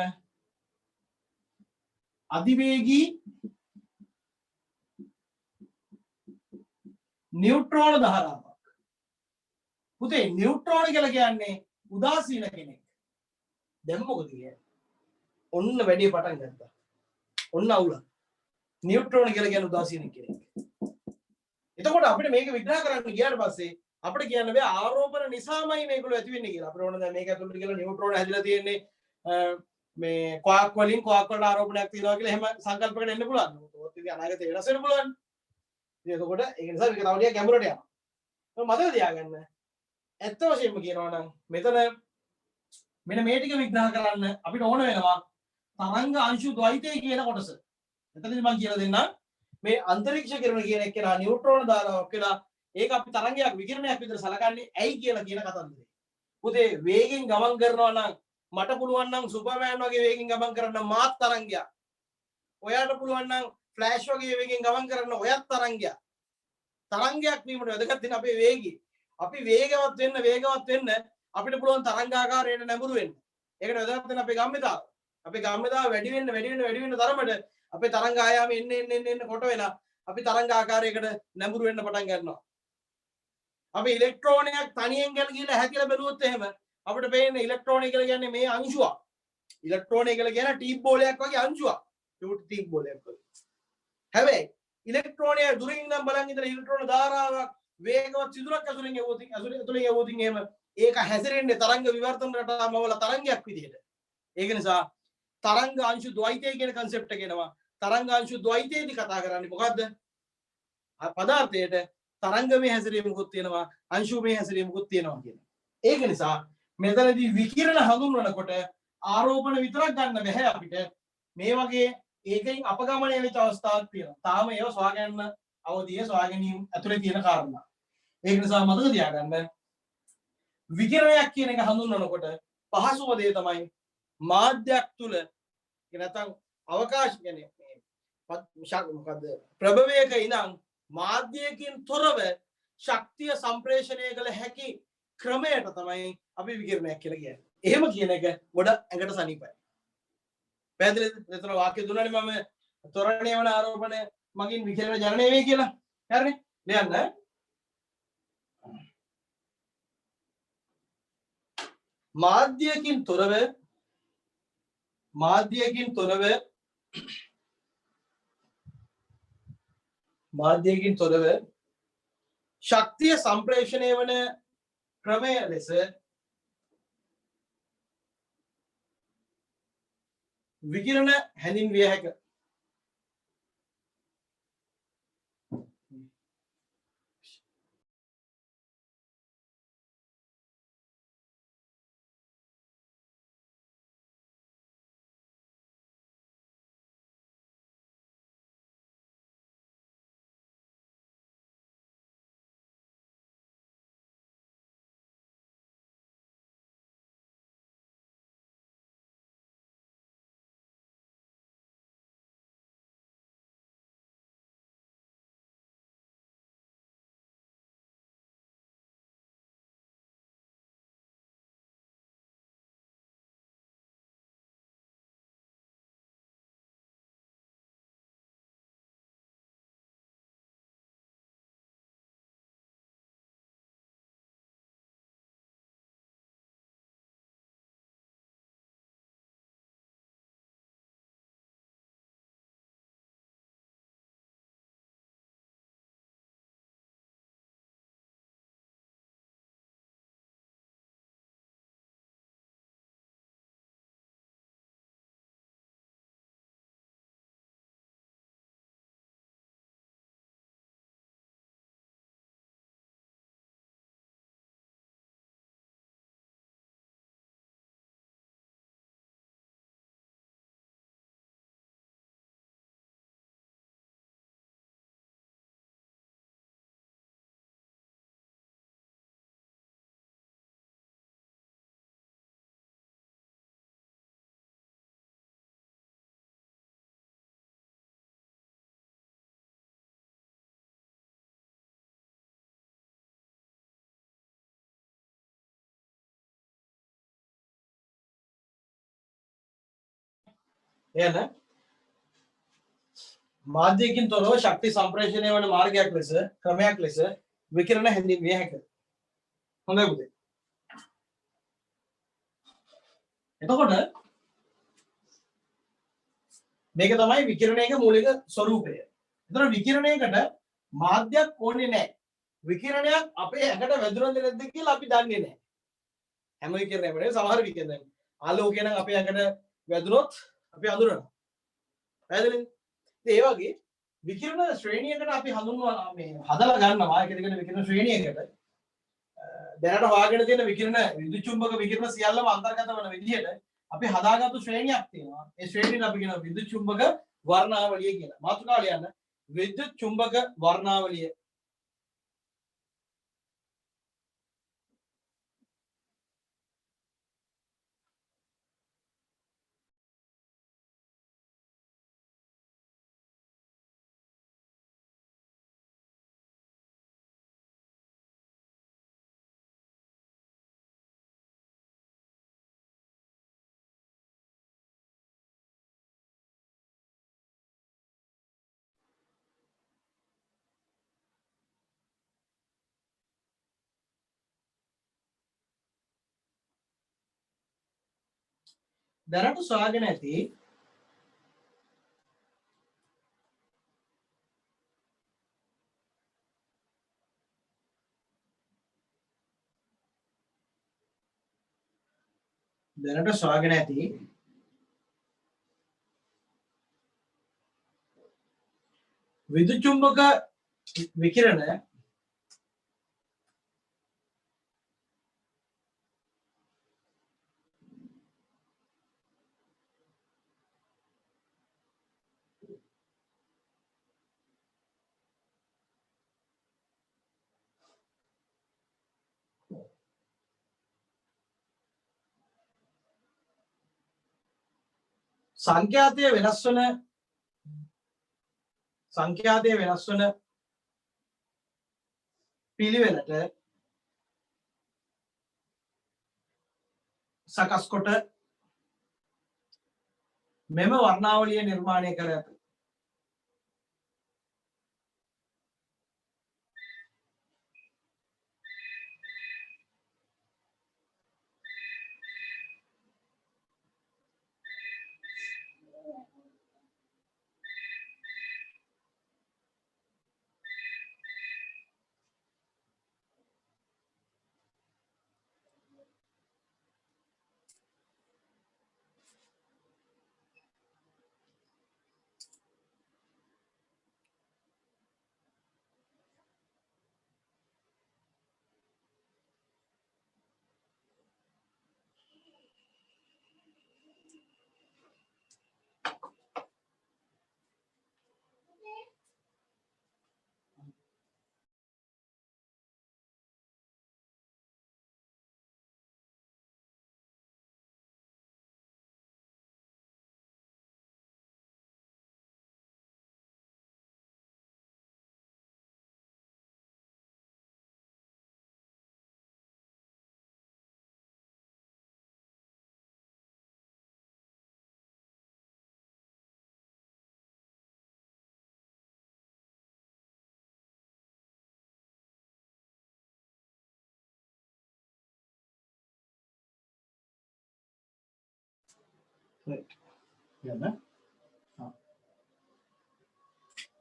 අධිවේගී නියුට්‍රෝන ධාරාවක්. පුතේ නියුට්‍රෝන කියලා කියන්නේ උදාසීන කෙනෙක්. දැන් මොකද කියන්නේ? ඔන්න වැඩි පටන් ගත්තා. ඔන්න අවුල. නියුට්‍රෝන කියලා කියන්නේ උදාසීන කෙනෙක්. එතකොට අපිට මේක විග්‍රහ කරන්න ගියාට පස්සේ අපිට කියන්න බෑ ආරෝපණ නිසාමයි මේගොල්ලෝ ඇති වෙන්නේ කියලා. අපිට ඕන දැන් මේක ඇතුළට කියලා නියුට්‍රෝන හැදිලා තියෙන්නේ මේ ක්වාක් වලින් ක්වාක් වල ආරෝපණයක් තියෙනවා කියලා එහෙම සංකල්පයකට එන්න පුළුවන්. ඒත් ඉතින් අනාගතේ වෙනස් වෙන්න පුළුවන්. ඉතින් එතකොට ඒක නිසා මේක තව ටිකක් ගැඹුරට යනවා. මතක තියාගන්න. ඇත්ත වශයෙන්ම කියනවා නම් මෙතන මෙන්න මේ ටික විග්‍රහ කරන්න අපිට ඕන වෙනවා තරංග අංශු ද්වෛතය කියන කොටස. එතනදී මම කියලා දෙන්නම් මේ අන්තරීක්ෂ කිරණ කියන එක නා නියුට්‍රෝන ධාරාවක් කියලා ඒක අපි තරංගයක් විකිරණයක් විදිහට සලකන්නේ ඇයි කියලා කියන කතන්දරේ. පුතේ වේගෙන් ගමන් කරනවා නම් මට පුළුවන් නම් සුපර්මෑන් වගේ වේගෙන් ගමන් කරන්න මාත් තරංගයක්. ඔයාට පුළුවන් නම් ෆ්ලෑෂ් වගේ වේගෙන් ගමන් කරන්න ඔයත් තරංගයක්. තරංගයක් වීමට වැදගත් වෙන අපේ වේගය. අපි වේගවත් වෙන්න අපිට පුළුවන් තරංගාකාරයට නැඹුරු වෙන්න. ඒකට වැදගත් වෙන අපේ ගම්මිතාව. අපේ ගම්මිතාව වැඩි වෙන්න තරමට අපේ තරංග ආයාම එන්න කොට වෙලා අපි තරංග ආකාරයකට නැඹුරු වෙන්න පටන් ගන්නවා. අපි ඉලෙක්ට්‍රෝනයක් තනියෙන් ගැන කියලා හැකියලා බැලුවොත් එහෙම අපිට පේන්නේ ඉලෙක්ට්‍රෝනය කියලා කියන්නේ මේ අංශුවක්. ඉලෙක්ට්‍රෝනය කියලා කියන ටීප් බෝලයක් වගේ අංශුවක්. චූටි ටීප් බෝලයක් වගේ. හැබැයි ඉලෙක්ට්‍රෝනය දුරින් ඉඳන් බලන් ඉඳලා ඉලෙක්ට්‍රෝන ධාරාවක් වේගවත් සිදුරක් ඇතුලෙන් යවුවොත් එහෙම ඒක හැසිරෙන්නේ තරංග විවර්තන රටාවම වල තරංගයක් විදිහට. ඒක නිසා තරංග අංශු ද්වෛතය කියන concept එක එනවා. තරංග අංශු ද්වෛතයේදී කතා කරන්නේ මොකද්ද? පදාර්ථයේට තරංගමය හැසිරීමකුත් තියෙනවා අංශුමය හැසිරීමකුත් තියෙනවා කියන. ඒක නිසා මෙතනදී විකිරණ හඳුන්වනකොට ආරෝපණ විතරක් ගන්න බැහැ අපිට. මේ වගේ ඒකෙන් අපගමනය වෙච්ච අවස්ථාවක් තියෙනවා. තාම ඒව සොයාගන්න අවධිය සොයාගැනීම ඇතුලේ තියෙන කාරණා. ඒක නිසා මතක තියාගන්න විකිරණයක් කියන එක හඳුන්වනකොට පහසුම දේ තමයි මාධ්‍යයක් තුල නැත්නම් අවකාශ කියන්නේ මොකද්ද ප්‍රභවයක ඉඳන් මාධ්‍යයකින් තොරව ශක්තිය සම්ප්‍රේෂණය කළ හැකි ක්‍රමයට තමයි අපි විකිරණයක් කියලා කියන්නේ. එහෙම කියන එක ගොඩ ඇඟට සනීපයි. පැහැදිලිද? එතන වාක්‍ය දුන්නානේ මම ත්වරණය වන ආරෝපණ මගින් විකිරණ ජනනය වේ කියලා. හරිනේ? ලියන්න. මාධ්‍යයකින් තොරව ශක්තිය සම්ප්‍රේෂණය වන ක්‍රමය ලෙස විකිරණ හැඳින්විය හැකිය. එන මාධ්‍යකින් තොරව ශක්ති සම්ප්‍රේෂණය වන මාර්ගයක් ලෙස ක්‍රමයක් ලෙස විකිරණ හැඳින්විය හැකියි. හොඳයි පුතේ. එතකොට මේක තමයි විකිරණයක මූලික ස්වરૂපය. එතකොට විකිරණයකට මාධ්‍යයක් ඕනේ නැහැ. විකිරණයක් අපේ ඇඟට වැදුනද නැද්ද කියලා අපි දන්නේ නැහැ. හැම විකිරණයක්ම නෙවෙයි සමහර විකිරණ. ආලෝකය නම් අපේ ඇඟට වැදුනොත් අපි අඳුරනවා. පැහැදිලිද? ඒ වගේ විකිරණ ශ්‍රේණියකට අපි හඳුන්වනවා මේ හදලා ගන්නවා එක දිගට විකිරණ ශ්‍රේණියකට දැනට හොයාගෙන තියෙන විකිරණ විද්‍යුත් චුම්බක විකිරණ සියල්ලම අන්තර්ගත වන විදිහට අපි හදාගත්තු ශ්‍රේණියක් තියෙනවා. ඒ ශ්‍රේණියට අපි කියනවා විද්‍යුත් චුම්බක වර්ණාවලිය කියලා. මාතෘකාව ලියන්න. විද්‍යුත් චුම්බක වර්ණාවලිය. දැනට සොයාගෙන ඇති විද්‍යුත් චුම්බක විකිරණ සංඛ්‍යාතය වෙනස් වන පිළිවෙලට සකස් කොට මෙම වර්ණාවලිය නිර්මාණය කර ඇත.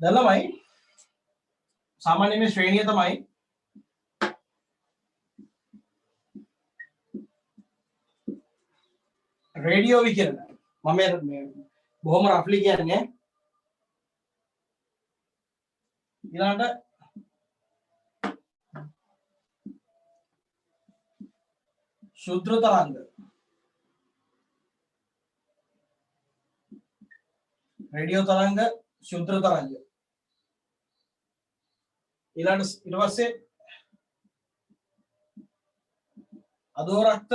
දැන්ලමයි සාමාන්‍ය මේ ශ්‍රේණිය තමයි රේඩියෝ විකිරණ. මම මේ බොහොම රෆ්ලි කියන්නේ ඊළඟට ශුද්ධ තරංග රේඩියෝ තරංග ශුද්ධ තරංග ඊළඟ ඊට පස්සේ අදෝරක්ත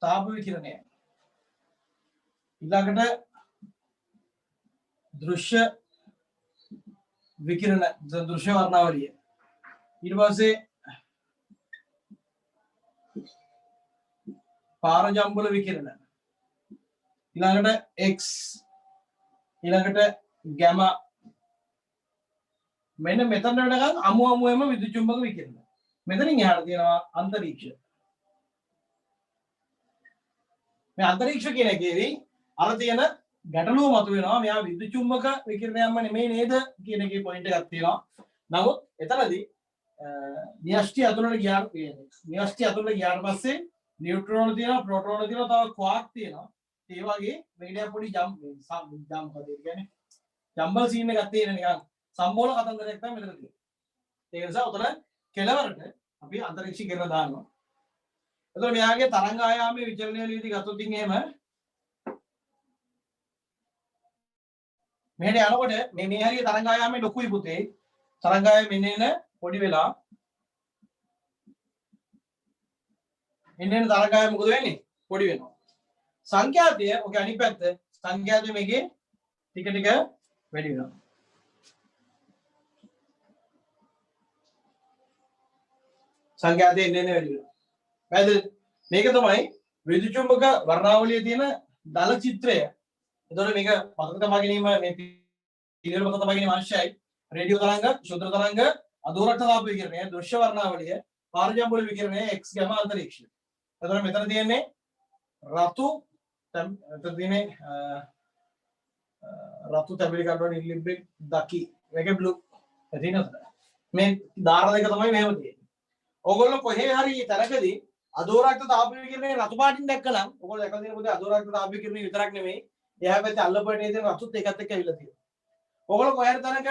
තාප විකිරණය ඊළඟට දෘශ්‍ය විකිරණ දෘශ්‍ය වර්ණාවලිය ඊට පස්සේ පාරජම්බුල විකිරණ ඊළඟට x ඊළඟට gamma මෙන්න මෙතන වෙනකන් අමු අමුවෙම විද්‍යුත් චුම්බක විකිරණ. මෙතනින් එහාට තියෙනවා අන්තරීක්ෂ. මේ අන්තරීක්ෂ කියන එකේදී අර තියෙන ගැටලුව මතුවෙනවා. මෙයා විද්‍යුත් චුම්බක විකිරණයක්ම නෙමෙයි නේද කියන එකේ පොයින්ට් එකක් තියෙනවා. නමුත් එතනදී න්‍යෂ්ටි ඇතුළට ගියාට පස්සේ නියුට්‍රෝන තියෙනවා, ප්‍රෝටෝන තියෙනවා, තව ක්වාක් තියෙනවා. ඒ වගේ මේකේ පොඩි කියන්නේ ජම්බල් සීන් එකක් තියෙන නිකන් සම්බෝල කතන්දරයක් තමයි මෙතන තියෙන්නේ. ඒ නිසා උතන කෙලවරට අපි අන්තරීක්ෂ කිරණ දානවා. එතකොට මෙයාගේ තරංග ආයාමයේ විචලනය වලදී ගත්තොත් එහෙම මෙහෙට යනකොට මේ හරිය තරංග ආයාමයේ ලොකුයි පුතේ. තරංග ආයාමය මෙන්න එන පොඩි වෙලා එන්න තරංග ආයාමය මොකද වෙන්නේ? පොඩි වෙනවා. සංඛ්‍යාතය ඔකේ අනිත් පැත්ත සංඛ්‍යාතය මේකේ ටික ටික වැඩි වෙනවා. සංඛ්‍යාතය එන්න වැඩි වෙනවා. පැහැදිලිද? මේක තමයි විද්‍යුත් චුම්බක වර්ණාවලියේ තියෙන දල චිත්‍රය. එතකොට මේක මතක තබා ගැනීම මේ පිළිවෙල මතක තබා ගැනීම අවශ්‍යයි. රේඩියෝ තරංග, ශුද්ධ තරංග, අදූරට්ට තාප විකිරණය, දෘශ්‍ය වර්ණාවලිය, පාරජම්බුල විකිරණය, x ගැමා අන්තරීක්ෂය. එතකොට මෙතන තියෙන්නේ රතු එතන තියෙන්නේ රතු තැඹිලි කඩවල ඉල්ලිබ්බේ දකි. මේකේ බ්ලූ. එදිනද? මේ දාර දෙක තමයි මෙහෙම තියෙන්නේ. ඕගොල්ලෝ කොහේ හරි තරකදී අදෝරක්ත තාප විකිරණේ රතු පාටින් දැක්කනම් ඕගොල්ලෝ දැකලා තියෙන පොතේ අදෝරක්ත තාප විකිරණේ විතරක් නෙමෙයි එහා පැත්තේ අල්ල පාටේ තියෙන රතුත් ඒකත් එක්ක ඇවිල්ලා තියෙනවා. ඕගොල්ලෝ කොහේ හරි තැනක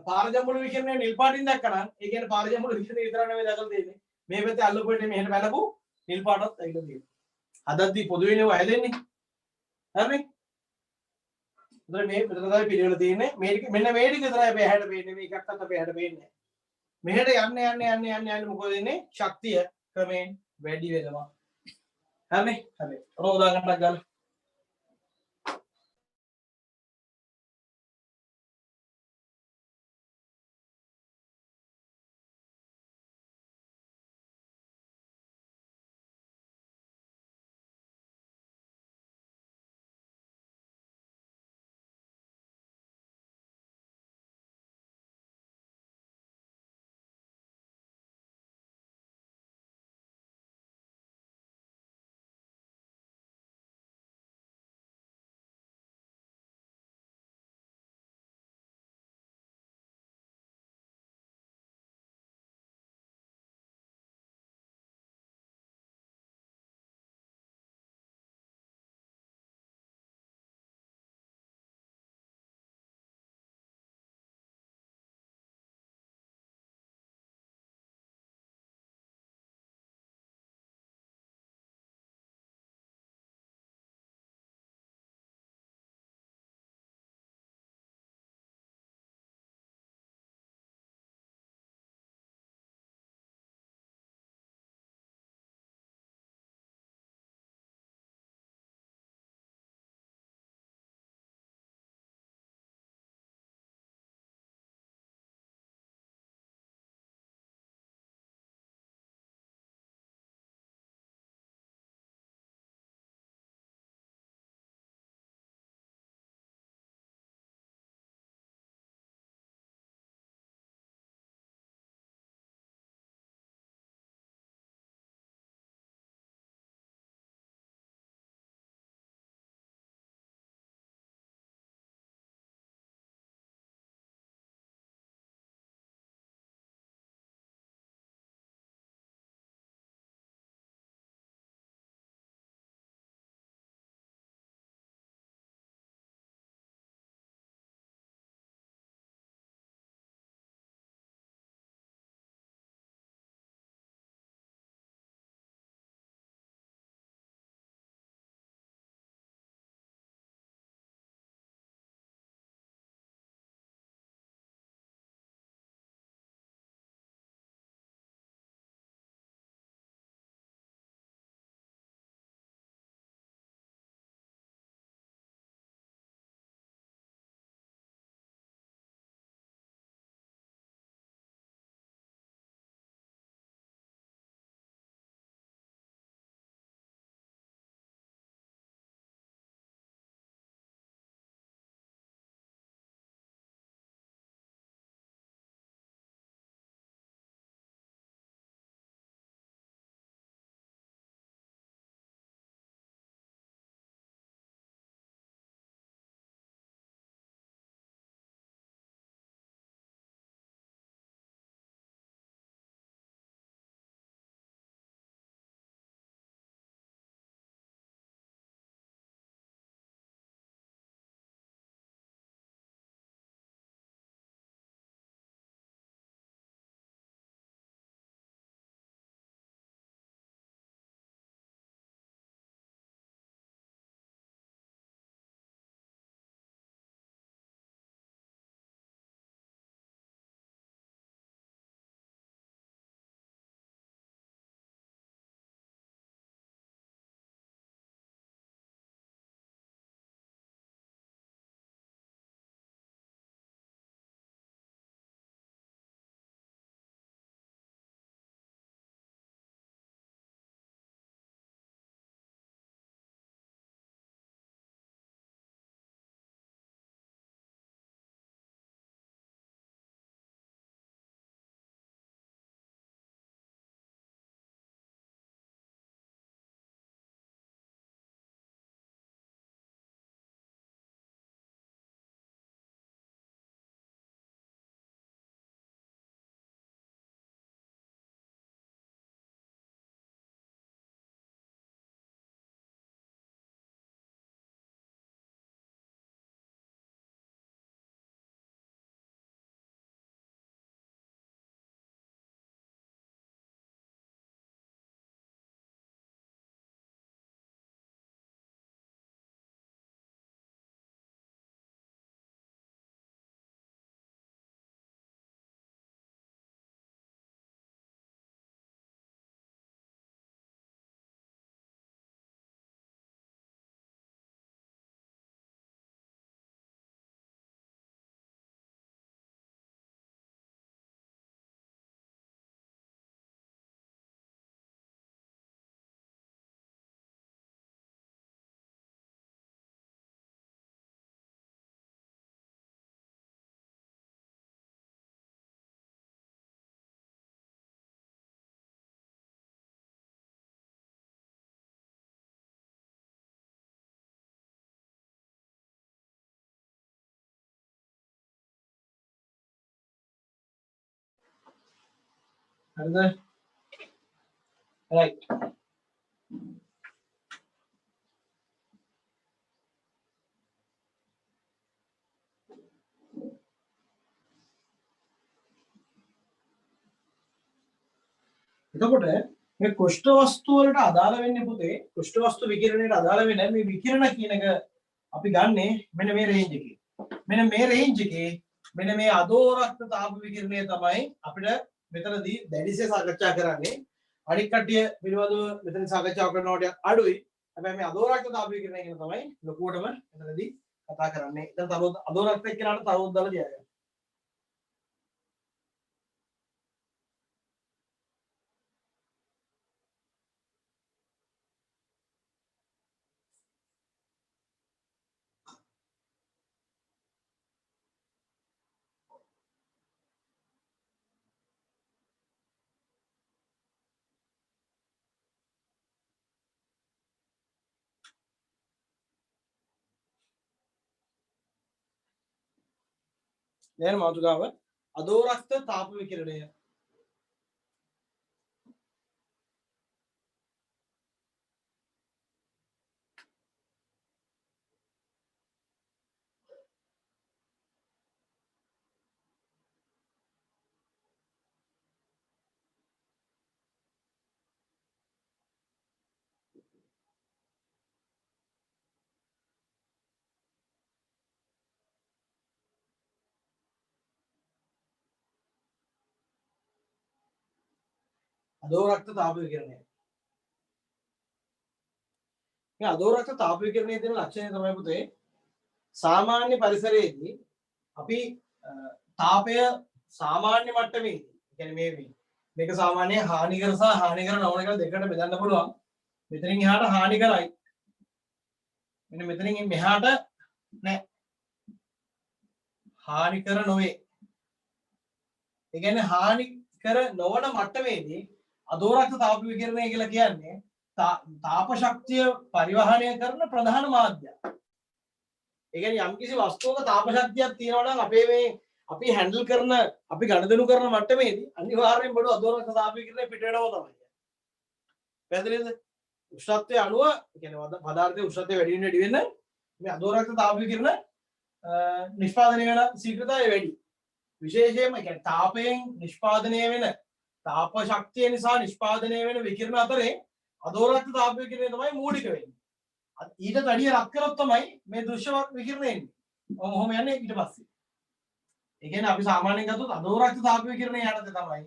පාරජම්බුල විකිරණේ නිල් පාටින් දැක්කනම් ඒ කියන්නේ පාරජම්බුල විකිරණේ විතරක් නෙමෙයි දැකලා තියෙන්නේ. මේ පැත්තේ අල්ල පාටේ මෙහෙට බැලපු නිල් පාටත් ඇවිල්ලා තියෙනවා. හදද්දී පොදුවේ නේ හැදෙන්නේ. හරිනේ? එතකොට මේ මෙතන තමයි පිළිවෙල තියෙන්නේ. මෙන්න මේ ටික විතරයි අපි ඇහැට පේන්නේ. මේ එකක්වත් අපි ඇහැට පේන්නේ නැහැ. මෙහෙට යන්න මොකද වෙන්නේ? ශක්තිය ක්‍රමයෙන් වැඩි වෙනවා. හරිනේ? හරි. ඔන්න උදාහරණයක් ගන්න. හරිද? right. එතකොට මේ කුෂ්ඨ වස්තු වලට අදාළ වෙන්නේ පුතේ කුෂ්ඨ වස්තු විකිරණයට අදාළ වෙන මේ විකිරණ කියන එක අපි ගන්නෙ මෙන්න මේ රේන්ජ් එකේ. මෙන්න මේ රේන්ජ් එකේ මෙන්න මේ අදෝරක්ත තාප විකිරණය තමයි අපිට මෙතනදී දැඩිසේ සාකච්ඡා කරන්නේ. අනිත් කට්ටිය පිළිබඳව මෙතන සාකච්ඡා කරනකොට අඩුයි. හැබැයි මේ අදෝරක්ත තාප විකිරණය කියන තමයි ලොකුවටම මෙතනදී කතා කරන්නේ. දැන් තව අදෝරක්ත එක්කනට තව උද්දලා තියාගන්න. දැන් මාතුකාව අදෝරක්ත තාප විකිරණය. අදෝරක්ත තාප විකිරණය. මේ අදෝරක්ත තාප විකිරණයේ තියෙන ලක්ෂණය තමයි පුතේ සාමාන්‍ය පරිසරයේදී අපි තාපය සාමාන්‍ය මට්ටමේදී කියන්නේ මේක සාමාන්‍ය හානිකර සහ හානිකර නොවන කියලා දෙකට බෙදන්න පුළුවන්. මෙතනින් එහාට හානිකරයි. මෙන්න මෙතනින් මෙහාට නෑ. හානිකර නොවේ. ඒ කියන්නේ හානිකර නොවන මට්ටමේදී අදෝරක්ත තාප විකිරණය කියලා කියන්නේ තාප ශක්තිය පරිවහනය කරන ප්‍රධාන මාධ්‍යය. ඒ කියන්නේ යම්කිසි වස්තුවක තාප ශක්තියක් තියෙනවා නම් අපේ මේ අපි හැන්ඩල් කරන අපි ගණදෙනු කරන මට්ටමේදී අනිවාර්යෙන් බඩු අදෝරක්ත තාප විකිරණය පිට වෙනව තමයි. පැහැදිලිද? උෂ්ණත්වයේ අණුව කියන්නේ පදාර්ථයේ උෂ්ණත්වය වැඩි වෙන්න මේ අදෝරක්ත තාප විකිරණ නිෂ්පාදනය වෙන ශීඝ්‍රතාවය වැඩි. විශේෂයෙන්ම කියන්නේ තාපයෙන් නිෂ්පාදනය වෙන තාප ශක්තිය නිසා නිෂ්පාදනය වෙන විකිරණ අතරේ අදෝරක්ත තාප විකිරණය තමයි මූලික වෙන්නේ. ඊට වැඩිය රත් කරොත් තමයි මේ දෘශ්‍ය විකිරණය එන්නේ. ඔහොම යන්නේ ඊට පස්සේ. ඒ කියන්නේ අපි සාමාන්‍යයෙන් ගත්තොත් අදෝරක්ත තාප විකිරණය යනද තමයි.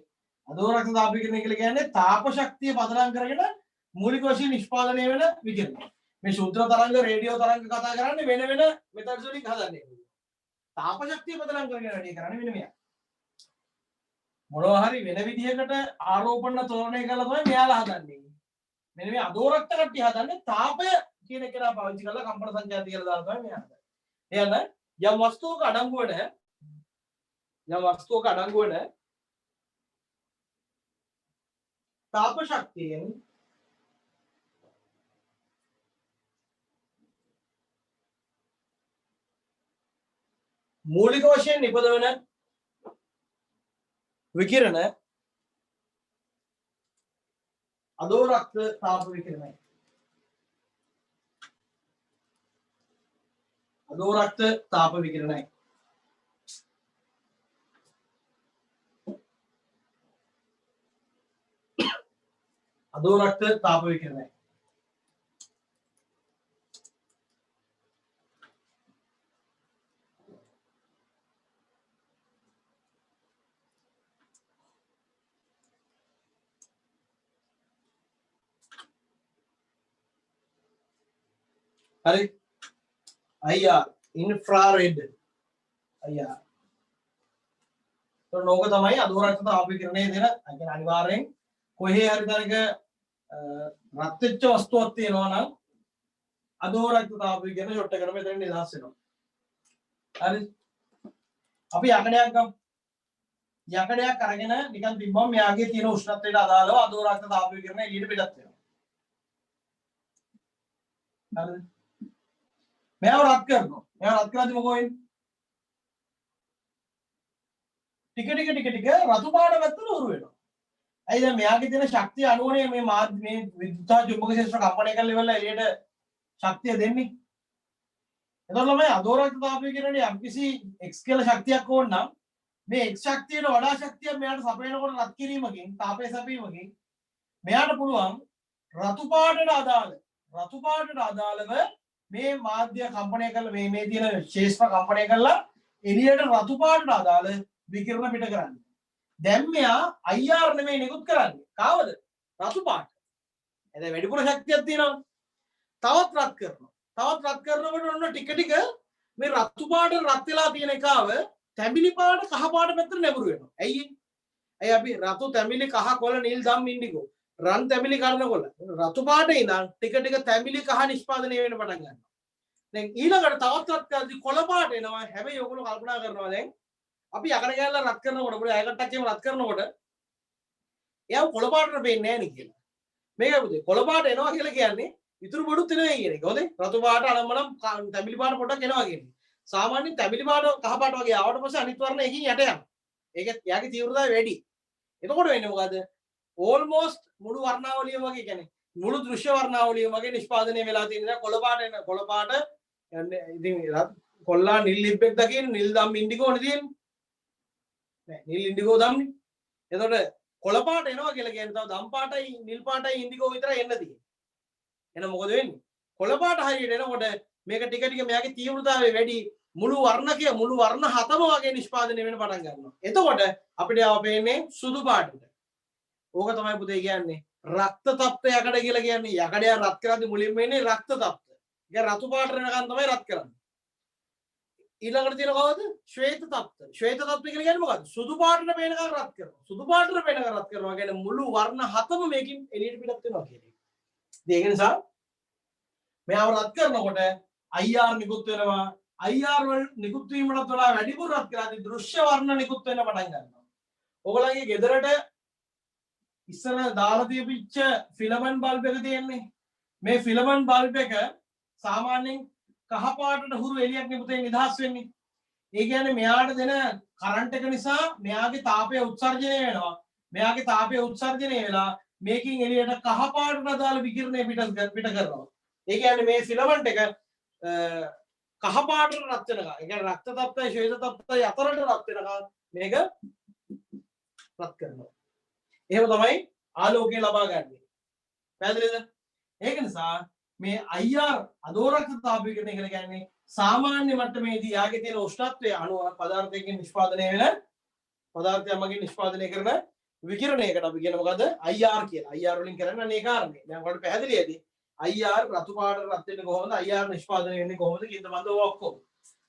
අදෝරක්ත තාප විකිරණය කියලා කියන්නේ තාප ශක්තිය පදනම් කරගෙන මූලික වශයෙන් නිෂ්පාදනය වෙන විකිරණය. මේ ශුද්ධ තරංග රේඩියෝ තරංග කතා කරන්නේ වෙන වෙන මෙතඩ්ස් වලින් හදන්නේ. තාප ශක්තිය පදනම් කරගෙන වැඩි කරන්නේ මෙන්න මෙයා. මොනවා හරි වෙන විදිහකට ආරෝපණ තෝරණය කරලා තමයි මෙයාලා හදන්නේ. මෙන්න මේ අදෝරක්ත කට්ටිය හදන්නේ තාපය කියන එක නා පාවිච්චි කරලා කම්පන සංඛ්‍යාත කියලා දාලා තමයි මෙයා හදන්නේ. එහෙනම් යම් වස්තුවක අඩංගු වෙන තාප ශක්තියෙන් මූලික වශයෙන් නිපදවන විකිරණ අදෝරක්ත තාප විකිරණයි. අදෝරක්ත තාප විකිරණයි. අදෝරක්ත තාප විකිරණයි. හරි IR ඉන්ෆ්‍රාරෙඩ් IR તો නෝක තමයි අදෝරක්ත තාප විකිරණය දෙන අනිවාර්යෙන් කොහේ හරි තැනක රත් වෙච්ච වස්තුවක් තියෙනවා නම් අදෝරක්ත තාප විකිරණ ෂොට් එකකට මෙතන නිදහස් වෙනවා. හරි අපි යකඩයක් ගමු. යකඩයක් අරගෙන නිකන් තිබ්බම මෙයාගේ තියෙන උෂ්ණත්වයට අදාළව අදෝරක්ත තාප විකිරණ එළියට පිටත් වෙනවා. හරිද? මෙයාව රත් කරනවා. මෙයාව රත් කරද්දි මොකෝ වෙන්නේ? ටික රතු පාට පැත්තට උරු වෙනවා. ඇයි දැන් මෙයාගේ තියෙන ශක්තිය අනුවනේ මේ විද්‍යුත් චුම්බක ක්ෂේත්‍ර කම්පණය කරලා ඉවරලා එළියට ශක්තිය දෙන්නේ. එතකොට ළමයි අදෝරක්ත තාපය කියන්නේ යම්කිසි x කියලා ශක්තියක් ඕන නම් මේ x ශක්තියට වඩා ශක්තියක් මෙයාට සපයනකොට රත් කිරීමකින් තාපය සැපීමකින් මෙයාට පුළුවන් රතු පාටට අදාළව මේ මාධ්‍ය කම්පණය කරලා මේ තියෙන ශේෂ්ත්‍ර කම්පණය කරලා එළියට රතු පාටට අදාළ විකිරණ පිට කරන්න. දැන් මෙයා IR නෙමෙයි නිකුත් කරන්නේ. කාවද? රතු පාට. එතන වැඩිපුර ශක්තියක් තියෙනවා. තවත් රත් කරනවා. තවත් රත් කරනකොට ඔන්න ටික ටික මේ රතු පාට රත් වෙලා තියෙන එකාව තැඹිලි පාට කහ පාට පැත්තට නැඹුරු වෙනවා. ඇයි ඒ? ඇයි අපි රතු තැඹිලි කහ කොළ නිල් දම් ඉන්ඩිගෝ රන් තැඹිලි කරනකොට රතු පාටේ ඉඳන් ටික ටික තැඹිලි කහ නිෂ්පාදනය වෙන්න පටන් ගන්නවා. දැන් ඊළඟට තවත් රත් කරද්දී කොළ පාට එනවා. හැබැයි ඔයගොල්ලෝ කල්පනා කරනවා දැන් අපි යකඩ කැල්ල රත් කරනකොට පොඩි අයකටක් එහෙම රත් කරනකොට එයාව කොළ පාටට පේන්නේ නැහැ නේ කියලා. මේක පුතේ කොළ පාට එනවා කියලා කියන්නේ ඉතුරු බඩුත් එනවා කියන එක. හොඳේ රතු පාට අනම්මනම් තැඹිලි පාට පොඩක් එනවා කියන්නේ. සාමාන්‍යයෙන් තැඹිලි පාට කහ පාට වගේ ආවට පස්සේ අනිත් වර්ණ එකකින් යට යනවා. ඒකත් යාගේ තීව්‍රතාවය වැඩි. එතකොට වෙන්නේ මොකද? ඕල්මෝස්ට් මුළු වර්ණාවලියම වගේ කියන්නේ මුළු දෘශ්‍ය වර්ණාවලියම වගේ නිෂ්පාදනය වෙලා තියෙන කොළ පාට එන කොළ පාට ඉතින් කොල්ලා නිල් ලිප්පෙක් දකින්න නිල් දම් ඉන්ඩිගෝ නේ තියෙන්නේ. නෑ නිල් ඉන්ඩිගෝ දම්නේ. එතකොට කොළ පාට එනවා කියලා කියන්නේ තව දම් පාටයි නිල් පාටයි ඉන්ඩිගෝ විතරයි එන්න තියෙන්නේ. එහෙනම් මොකද වෙන්නේ? කොළ පාට හරියට එනකොට මේක ටික ටික මෙයාගේ තීව්‍රතාවය වැඩි මුළු වර්ණ හතම වගේ නිෂ්පාදනය වෙන්න පටන් ගන්නවා. එතකොට අපිට ආව පේන්නේ සුදු පාටට. ඕක තමයි පුතේ කියන්නේ රක්ත තප්ත යකඩ කියලා කියන්නේ. යකඩය රත් කරද්දී මුලින්ම එන්නේ රක්ත තප්ත. ඒක රතු පාට වෙනකන් තමයි රත් කරන්නේ. ඊළඟට තියෙන කවද? ශ්වේත තප්ත. ශ්වේත තප්ත කියලා කියන්නේ මොකද්ද? සුදු පාටට පේනකන් රත් කරනවා. සුදු පාටට පේනකන් රත් කරනවා කියන්නේ මුළු වර්ණ හතම මේකින් එළියට පිටත් වෙනවා කියන්නේ. ඒක නිසා මෙයාව රත් කරනකොට IR නිකුත් වෙනවා. IR වල නිකුත් වීමකට වඩා වැඩිපුර රත් කරද්දී දෘශ්‍ය වර්ණ නිකුත් වෙන්න පටන් ගන්නවා. ඔයගලගේ ගෙදරට ඉස්සර දාලා තියපිච්ච ෆිලමන්ට් බල්බ් එක තියෙන්නේ. මේ ෆිලමන්ට් බල්බ් එක සාමාන්‍යයෙන් කහ පාටට හුරු එළියක් නෙපුතේ නිදහස් වෙන්නේ. ඒ කියන්නේ මෙයාට දෙන කරන්ට් එක නිසා මෙයාගේ තාපය උත්සර්ජනය වෙනවා. මෙයාගේ තාපය උත්සර්ජනය වෙලා මේකින් එළියට කහ පාටට අදාළ විකිරණය පිට කරනවා. ඒ කියන්නේ මේ ෆිලමන්ට් එක කහ පාටට රත් වෙනවා. ඒ කියන්නේ රක්ත තප්තයි ශ්වේත තප්තයි අතරට රත් වෙනවා. මේක රත් කරනවා. එහෙම තමයි ආලෝකය ලබා ගන්න. පැහැදිලිද? ඒක නිසා මේ IR අදෝරක්ත තාපීකරණය කියලා කියන්නේ සාමාන්‍ය මට්ටමේදී යාගේ තියෙන උෂ්ණත්වය අනුව පදාර්ථයකින් නිෂ්පාදනය වෙන පදාර්ථය මගින් නිෂ්පාදනය කරන විකිරණයකට අපි කියන මොකද IR කියලා. IR වලින් කරන්නේ අනේ කාරණේ. දැන් ඔයාලට පැහැදිලි ඇති. IR රතු පාට රත් වෙන්නේ කොහොමද? IR නිෂ්පාදනය වෙන්නේ කොහොමද කියන බඳ ඔක්කොම.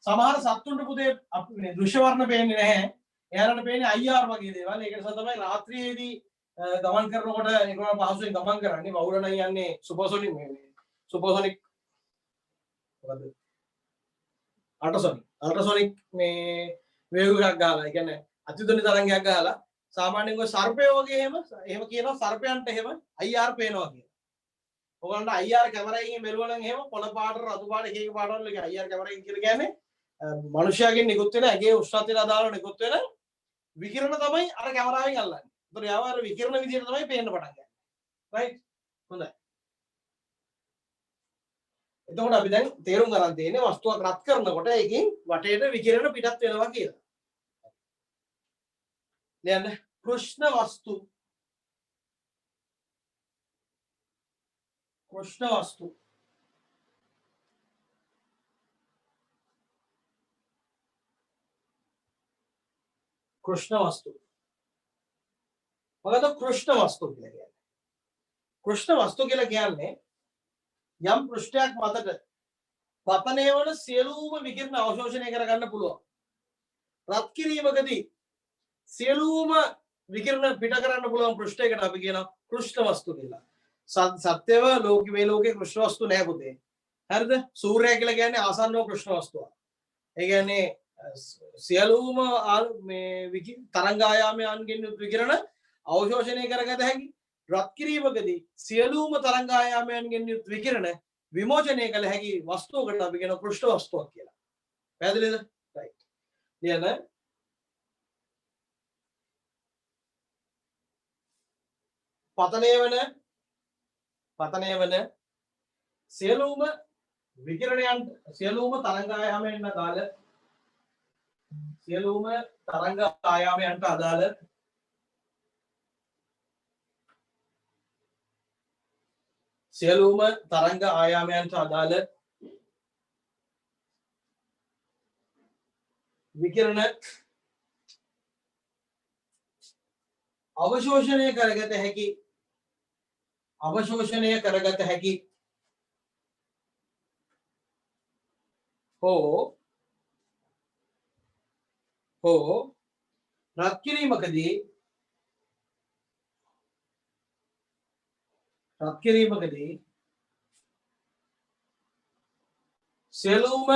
සමහර සත්තුන්ට පුතේ අපි මේ දෘශ්‍ය වර්ණ පේන්නේ නැහැ. එයාලට පේන්නේ IR වගේ දේවල්. ඒක නිසා තමයි රාත්‍රියේදී ගමන් කරනකොට ඒගොල්ලෝ පහසුවෙන් ගමන් කරන්නේ. වවුල නම් යන්නේ සුපර්සොනික් මොකද? අල්ට්‍රාසොනික් මේ වේගයක් ගහලා. ඒ කියන්නේ අතිධ්වනි තරංගයක් ගහලා සාමාන්‍යයෙන් ඔය සර්පය වගේ එහෙම කියනවා සර්පයන්ට එහෙම IR පේනවා කියලා. ඔයගොල්ලන්ට IR කැමරාවකින් බැලුවා නම් එහෙම කොළ පාට රතු පාට එක එක පාටවල IR කැමරාවකින් කියලා කියන්නේ මනුෂ්‍යයාගෙන් නිකුත් වෙන ඇගේ උෂ්ණත්වයට අදාළව නිකුත් වෙන විකිරණ තමයි අර කැමරාවෙන් අල්ලන්නේ. ඒතර යාව අර විකිරණ විදියට තමයි පේන්න පටන් ගන්නේ. රයිට්? හොඳයි. එතකොට අපි දැන් තේරුම් ගන්න තියෙන්නේ වස්තුවක් රත් කරනකොට ඒකෙන් වටේට විකිරණ පිටත් වෙනවා කියලා. දැන් කෘෂ්ණ වස්තු මොකද කෘෂ්ණ වස්තු කියලා කියන්නේ? කෘෂ්ණ වස්තු කියලා කියන්නේ යම් පෘෂ්ඨයක් මතට පතනය වන සියලුම විකිරණ අවශෝෂණය කරගන්න පුළුවන්. රත් කිරීමකදී සියලුම විකිරණ පිට කරන්න පුළුවන් පෘෂ්ඨයකට අපි කියනවා කෘෂ්ණ වස්තු කියලා. සත්‍යව මේ ලෝකේ කෘෂ්ණ වස්තු නැහැ පුතේ. හරිද? සූර්යය කියලා කියන්නේ ආසන්නව කෘෂ්ණ වස්තුවක්. ඒ කියන්නේ සියලුම මේ තරංග ආයාමයන්ගෙන් විකිරණ අවශෝෂණය කරගත හැකි. රත් කිරීමකදී සියලුම තරංග ආයාමයන්ගෙන් විකිරණ විමෝචනය කළ හැකි වස්තුවකට අපි කියන කෘෂ්ණ වස්තුවක් කියලා. පැහැදිලිද? රයිට්. ලියන්න. පතනය වන සියලුම විකිරණයන් සියලුම තරංග ආයාමයන් අදාළ සියලුම තරංග ආයාමයන්ට අදාළ සියලුම තරංග ආයාමයන්ට අදාළ විකිරණ අවශෝෂණය කරගත හැකි හෝ රත් කිරීමකදී සියලුම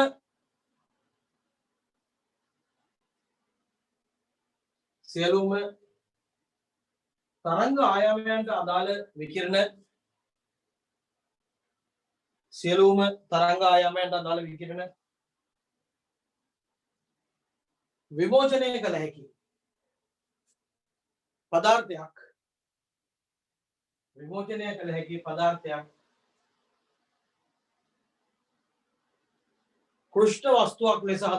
තරංග ආයාමයන්ට අදාළ විකිරණ විමෝචනය කළ හැකි පදාර්ථයක් කෘෂ්ණ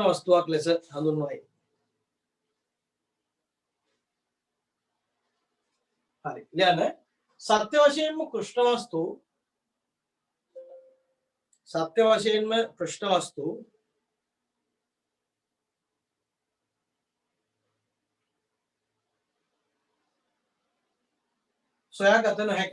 වස්තුවක් ලෙස හඳුන්වයි. හරි. ලියන්න. සත්‍ය වශයෙන්ම කෘෂ්ණ වස්තු සොයාගත නොහැක.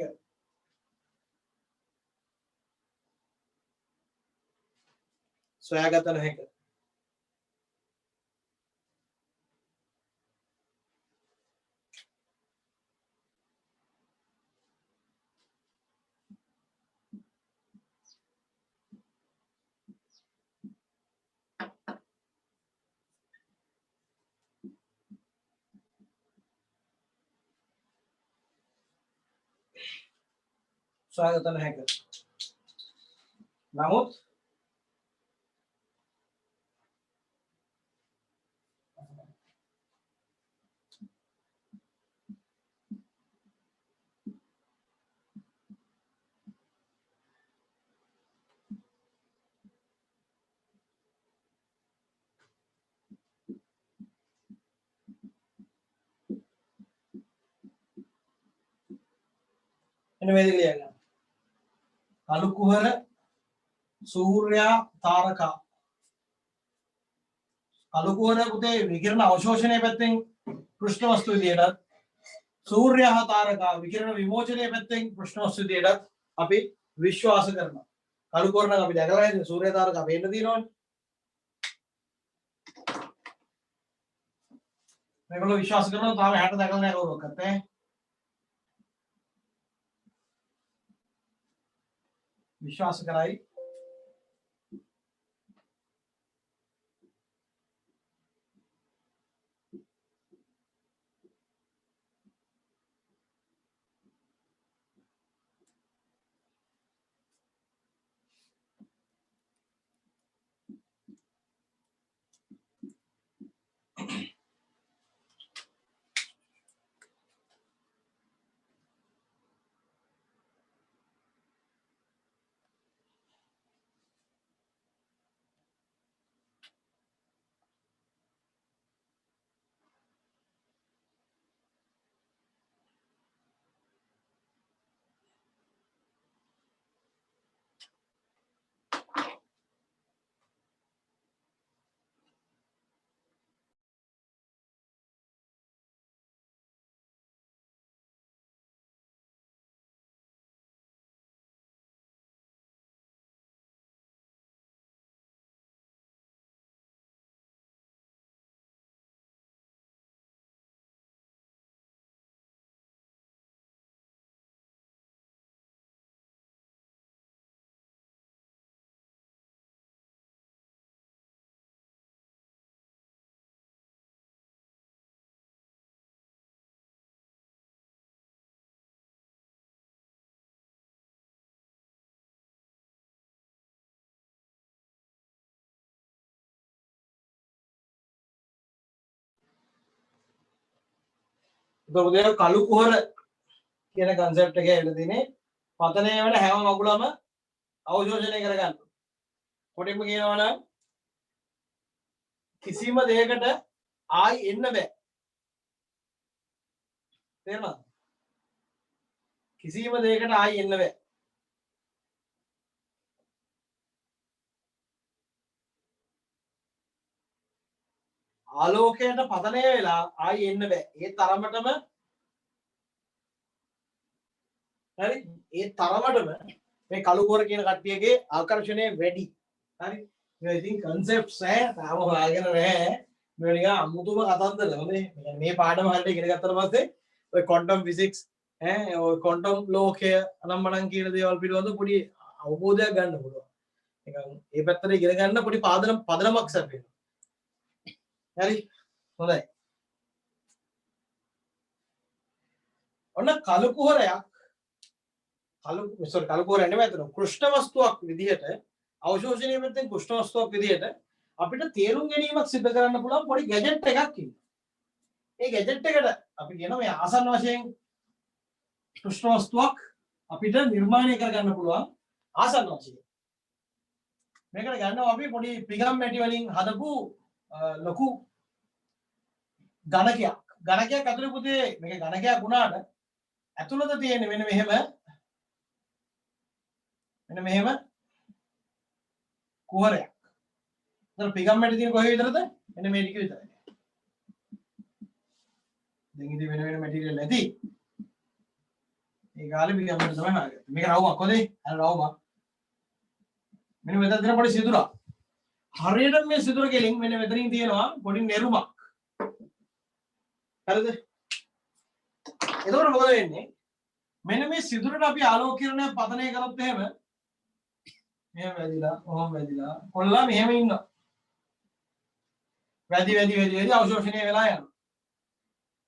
නමුත් එන වේදික ලියන්න. කළු කුහර සූර්යා තාරකා කළු කුහර පුතේ විකිරණ අවශෝෂණය පැත්තෙන් කෘෂ්ණ වස්තු විදියටත් සූර්යා තාරකා විකිරණ විමෝචනය පැත්තෙන් කෘෂ්ණ වස්තු විදියටත් අපි විශ්වාස කරනවා. කළු කුහර නම් අපි දැකලා ඉන්නේ සූර්යා තාරකා පේන්න තියෙනවනේ. මේගොල්ලෝ විශ්වාස කරනවා තාම 60 දැකලා නැහැ කවුරක්වත් ඈ. विश्वास कराई එතකොට කළු කුහර කියන concept එක එන්න තියෙන්නේ පතනය වෙන හැම මගුලම අවශෝෂණය කරගන්න. කොටින්ම කියනවා නම් කිසිම දෙයකට ආයි එන්න බෑ. තේරුණාද? කිසිම දෙයකට ආයි එන්න බෑ. ආලෝකයට පතනය වෙලා ආයි එන්න බෑ. ඒ තරමටම හරි ඒ තරමටම මේ කළු කුහර කියන කට්ටියගේ ආකර්ෂණය වැඩි. හරි මේ ඉතින් concepts තාම හොයාගෙන නැහැ. මේ නිකන් අමුතුම කතන්දර. හොඳේ මේ පාඩම හරියට ඉගෙන ගත්තට පස්සේ ඔය quantum physics ඔය quantum ලෝකය අනම්මනම් කියන දේවල් පිළිබඳව පොඩි අවබෝධයක් ගන්න පුළුවන්. නිකන් මේ පැත්තට ඉගෙන ගන්න පොඩි පදනමක් සැපේනවා. හරි හොඳයි. ඔන්න කළු කුහරයක් කළු කුහරයක් නෙමෙයි අතන කෘෂ්ණ වස්තුවක් විදිහට අවශෝෂණීය පැත්තෙන් කෘෂ්ණ වස්තුවක් විදිහට අපිට තේරුම් ගැනීමක් සිදු කරන්න පුළුවන් පොඩි ගැජට් එකක් ඉන්නවා. මේ ගැජට් එකට අපි කියනවා මේ ආසන්න වශයෙන් කෘෂ්ණ වස්තුවක් අපිට නිර්මාණය කරගන්න පුළුවන් ආසන්න වශයෙන්. මේකට ගන්නවා අපි පොඩි පිගම් මැටි වලින් හදපු ලොකු ගණකයක්. ගණකයක් ඇතුලේ පුතේ මේක ගණකයක් වුණාට ඇතුළත තියෙන්නේ මෙන්න මෙහෙම කුහරයක්. දැන් පිගම් මැටි තියෙන කොහේ විතරද? මෙන්න මේ ටික විතරයි. දැන් ඉතින් වෙන මැටීරියල් නැති. ඒ ගාලේ පිගම් මැටි තමයි හොයාගත්තේ. මේක රවුමක් හොදේ. අර රවුමක්. මෙන්න මෙතන තියෙන පොඩි සිදුරක්. හරියට මේ සිදුර කෙලින් මෙන්න මෙතනින් තියෙනවා පොඩි නෙරුමක්. හරිද? එතකොට මොකද වෙන්නේ? මෙන්න මේ සිදුරට අපි ආලෝකීකරණය පතනය කරොත් එහෙම මෙහෙම වැදිලා, ඔහොම වැදිලා, කොල්ලා මෙහෙම ඉන්නවා. වැදි අවශෝෂණය වෙලා යනවා.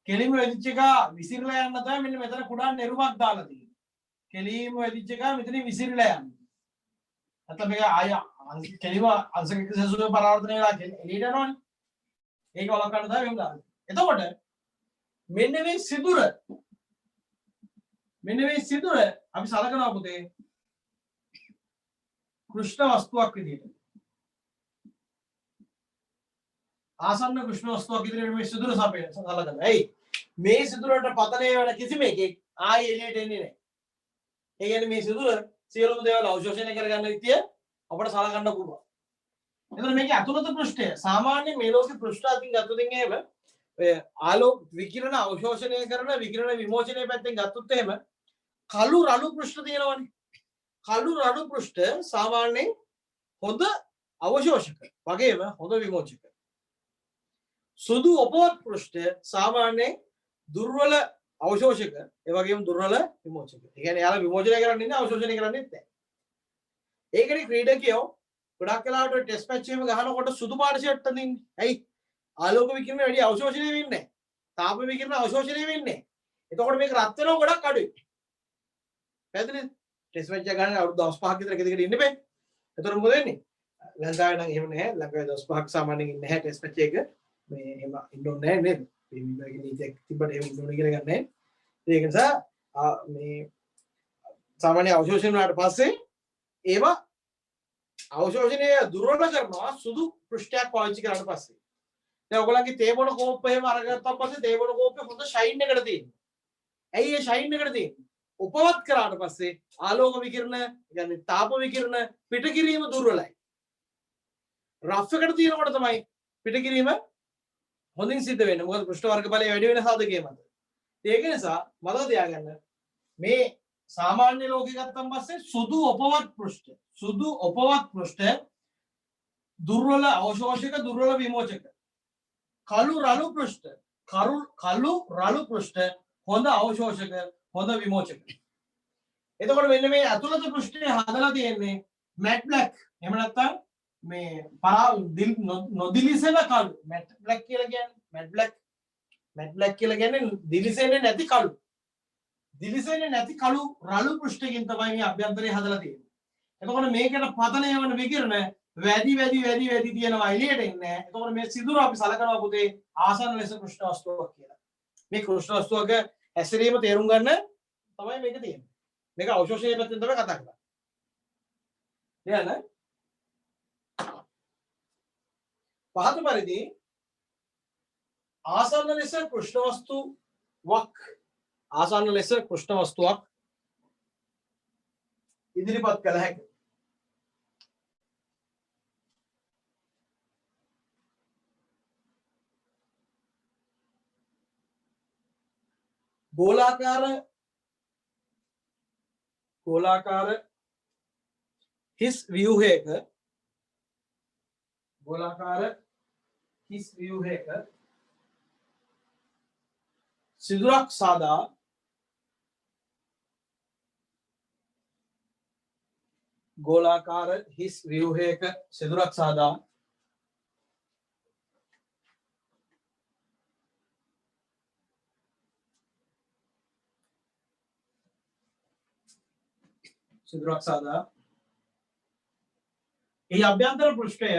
කෙලින්ම වැදිච්ච එක විසිරලා යන්න තමයි මෙන්න මෙතන කුඩා නෙරුමක් දාලා තියෙන්නේ. කෙලින්ම වැදිච්ච එක මෙතනින් විසිරලා යනවා. නැත්නම් මේක ආය කෙලිම අංශක සසුනේ පරාවර්තනය වෙලා එළියට යනවනේ. ඒක වළක්වන්න තමයි මෙහෙම දාන්නේ. එතකොට මෙන්න මේ සිදුර අපි සලකනවා පුතේ කෘෂ්ණ වස්තුවක් විදිහට. ආසන්න කෘෂ්ණ වස්තුවක් විදිහට මේ සිදුර සලකනවා. එයි මේ සිදුරට පතනය වෙන කිසිම එකෙක් ආයෙ එළියට එන්නේ නැහැ. ඒ කියන්නේ මේ සිදුර සියලුම දේවල් අවශෝෂණය කරගන්න විදිය අපිට සලකන්න පුළුවන්. එතන මේකේ අතුලත පෘෂ්ඨය සාමාන්‍යයෙන් මේ ලෝකේ පෘෂ්ඨ අතින් ගත්තොත් එහෙම ඔය ආලෝක විකිරණ අවශෝෂණය කරන විකිරණ විමෝචනයේ පැත්තෙන් ගත්තොත් එහෙම කළු රළු පෘෂ්ඨ තියෙනවනේ. කළු රළු පෘෂ්ඨ සාමාන්‍යයෙන් හොඳ අවශෝෂක වගේම හොඳ විමෝචක. සුදු ඔපවත් පෘෂ්ඨ සාමාන්‍යයෙන් දුර්වල අවශෝෂක ඒ වගේම දුර්වල විමෝචක. ඒ කියන්නේ යාලා විමෝචනය කරන්නේ නැහැ අවශෝෂණය කරන්නේ නැහැ. ඒකනේ ක්‍රීඩකයෝ ගොඩක් වෙලාවට ටෙස්ට් මැච් එකම ගහනකොට සුදු පාට ෂර්ට් අඳින්නේ. ඇයි? ආලෝක විකිරණ වැඩි අවශෝෂණය වෙන්නේ නැහැ. තාප විකිරණ අවශෝෂණය වෙන්නේ නැහැ. එතකොට මේක රත් වෙනවා ගොඩක් අඩුයි. පැහැදිලිද? ටෙස්ට් මැච් එක ගන්න අවුරුදු 15ක් විතර එකදිගට ඉන්න බෑ. එතකොට මොකද වෙන්නේ? ලංකාවේ නම් එහෙම නැහැ. ලංකාවේ 15ක් සාමාන්‍යයෙන් ඉන්නේ නැහැ ටෙස්ට් මැච් එක. මේ එහෙම ඉන්න ඕනේ නැහැ නේද? මේ විභාගයේ නීතියක් තිබ්බට එහෙම ඉන්න ඕනේ කියලා ගන්න නැහැ. ඒක නිසා මේ සාමාන්‍ය අවශෝෂණය වුණාට පස්සේ ඒවා අවශෝෂණය දුර්වල කරනවා සුදු පෘෂ්ඨයක් පාවිච්චි කරාට පස්සේ. දැන් ඔයගොල්ලන්ගේ තේබොන කෝප්ප එහෙම අරගත්තාන් පස්සේ තේබොන කෝප්පේ හොඳ ෂයින් එකකට තියෙනවා. ඇයි ඒ ෂයින් එකට තියෙන්නේ? උපවත් කරාට පස්සේ ආලෝක විකිරණ, يعني තාප විකිරණ පිට කිරීම දුර්වලයි. රෆ් එකට තියෙනකොට තමයි පිට කිරීම හොඳින් සිද්ධ වෙන්නේ. මොකද පෘෂ්ඨ වර්ග බලය වැඩි වෙන සාධකයේ මත. ඒක නිසා මතක තියාගන්න මේ සාමාන්‍ය ලෝකෙ ගත්තන් පස්සේ සුදු ඔපවත් පෘෂ්ඨ දුර්වල අවශෝෂක දුර්වල විමෝචක. කළු රළු පෘෂ්ඨ හොඳ අවශෝෂක හොඳ විමෝචක. එතකොට මෙන්න මේ අතුලත පෘෂ්ඨය හදලා තියෙන්නේ මැට් බ්ලැක්. එහෙම නැත්නම් මේ නොදිලිසෙන කළු මැට් බ්ලැක් කියලා කියන්නේ. මැට් බ්ලැක් කියලා කියන්නේ දිලිසෙන්නේ නැති කළු. දිලිසෙන්නේ නැති කළු රළු පෘෂ්ඨකින් තමයි මේ අභ්‍යන්තරය හදලා තියෙන්නේ. එතකොට මේකට පතනය වන විකිරණ වැඩි තියෙනවා එළියට එන්නේ නැහැ. එතකොට මේ සිදුර අපි සලකනවා පුතේ ආසන්න ලෙස පෘෂ්ඨ වස්තුවක් කියලා. මේ කෘෂ්ණ වස්තුවක හැසිරීම තේරුම් ගන්න තමයි මේක තියෙන්නේ. මේක අවශෝෂණය පැත්තෙන් තමයි කතා කරන්නේ. නේද? පහත පරිදි ආසන්න ලෙස කෘෂ්ණ වස්තුවක් ඉදිරිපත් කළ හැකියි. ගෝලාකාර හිස් ව්‍යුහයක සිදුරක් සාදා ඒ අභ්‍යන්තර පෘෂ්ඨය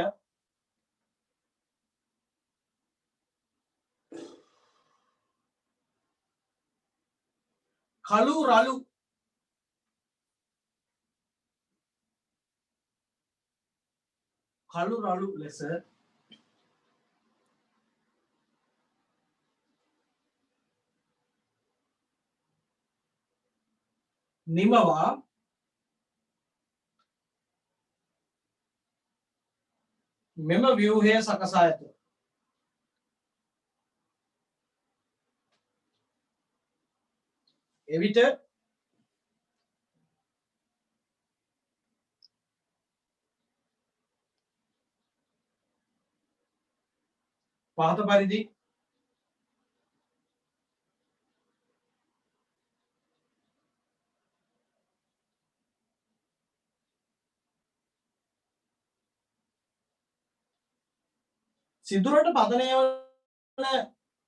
කළු රළු ලෙස නිමවා මෙම ව්‍යුහය සකසා ඇත. එවිට පහත පරිදි සිදුරට පතනය වන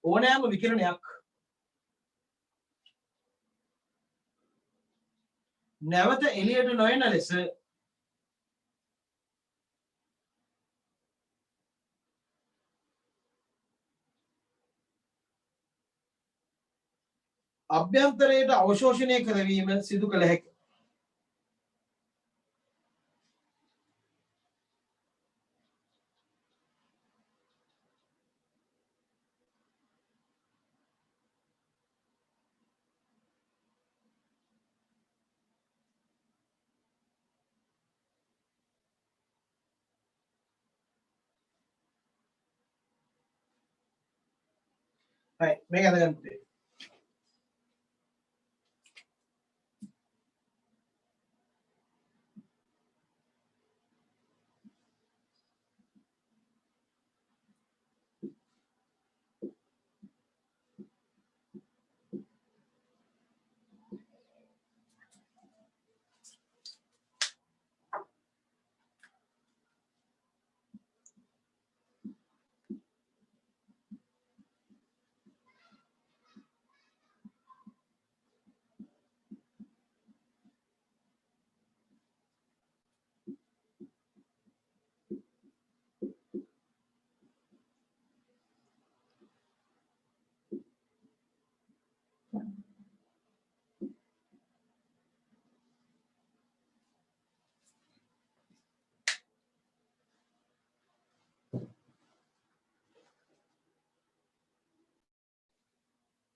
ඕනෑම විකිරණයක් නැවත එළියට නොයන ලෙස අභ්‍යන්තරයට අවශෝෂණය කරවීම සිදු කළ හැකියි. මේක අදගන්න පුතේ.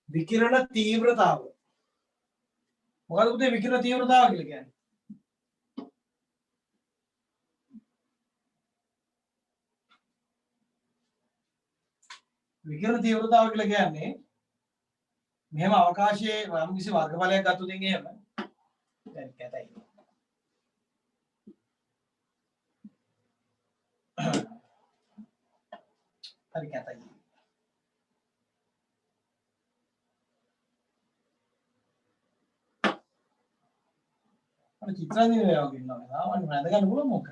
විකිරණ තීව්‍රතාව. මොකද පුතේ විකිරණ තීව්‍රතාව කියලා කියන්නේ? විකිරණ තීව්‍රතාව කියලා කියන්නේ මෙහෙම අවකාශයේ යම් කිසි වර්ගඵලයක් ගත්තොත් එහෙම දැන් කැතයි. හරි කැතයි. අර චිත්‍රාදී වගේ ඉන්නවා. ආවන්න නැද ගන්න පුළුවන් මොකද?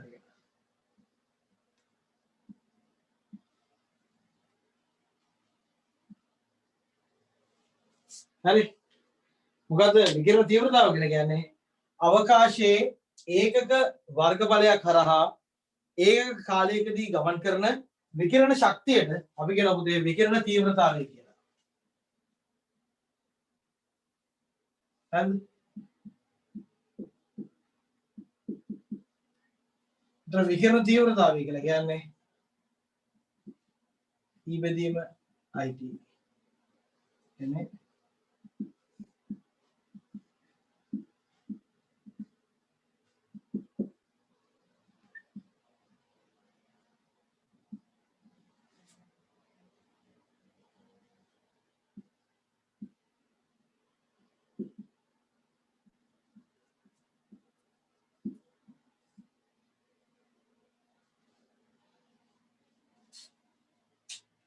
හරි. මොකද විකිරණ තීව්‍රතාව කියලා කියන්නේ අවකාශයේ ඒකක වර්ගඵලයක් හරහා ඒකක කාලයකදී ගමන් කරන විකිරණ ශක්තියට අපි කියනවා පුතේ විකිරණ තීව්‍රතාවය කියලා. හරිද? ඒතර විකිරණ තීව්‍රතාවය කියලා කියන්නේ E බෙදීම IT එන්නේ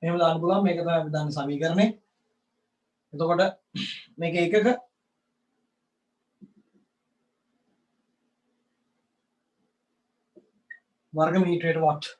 එහෙම දාන්න පුළුවන්. මේක තමයි අපි දාන්න සමීකරණේ. එතකොට මේක එකක वर्ग मीटर वॉट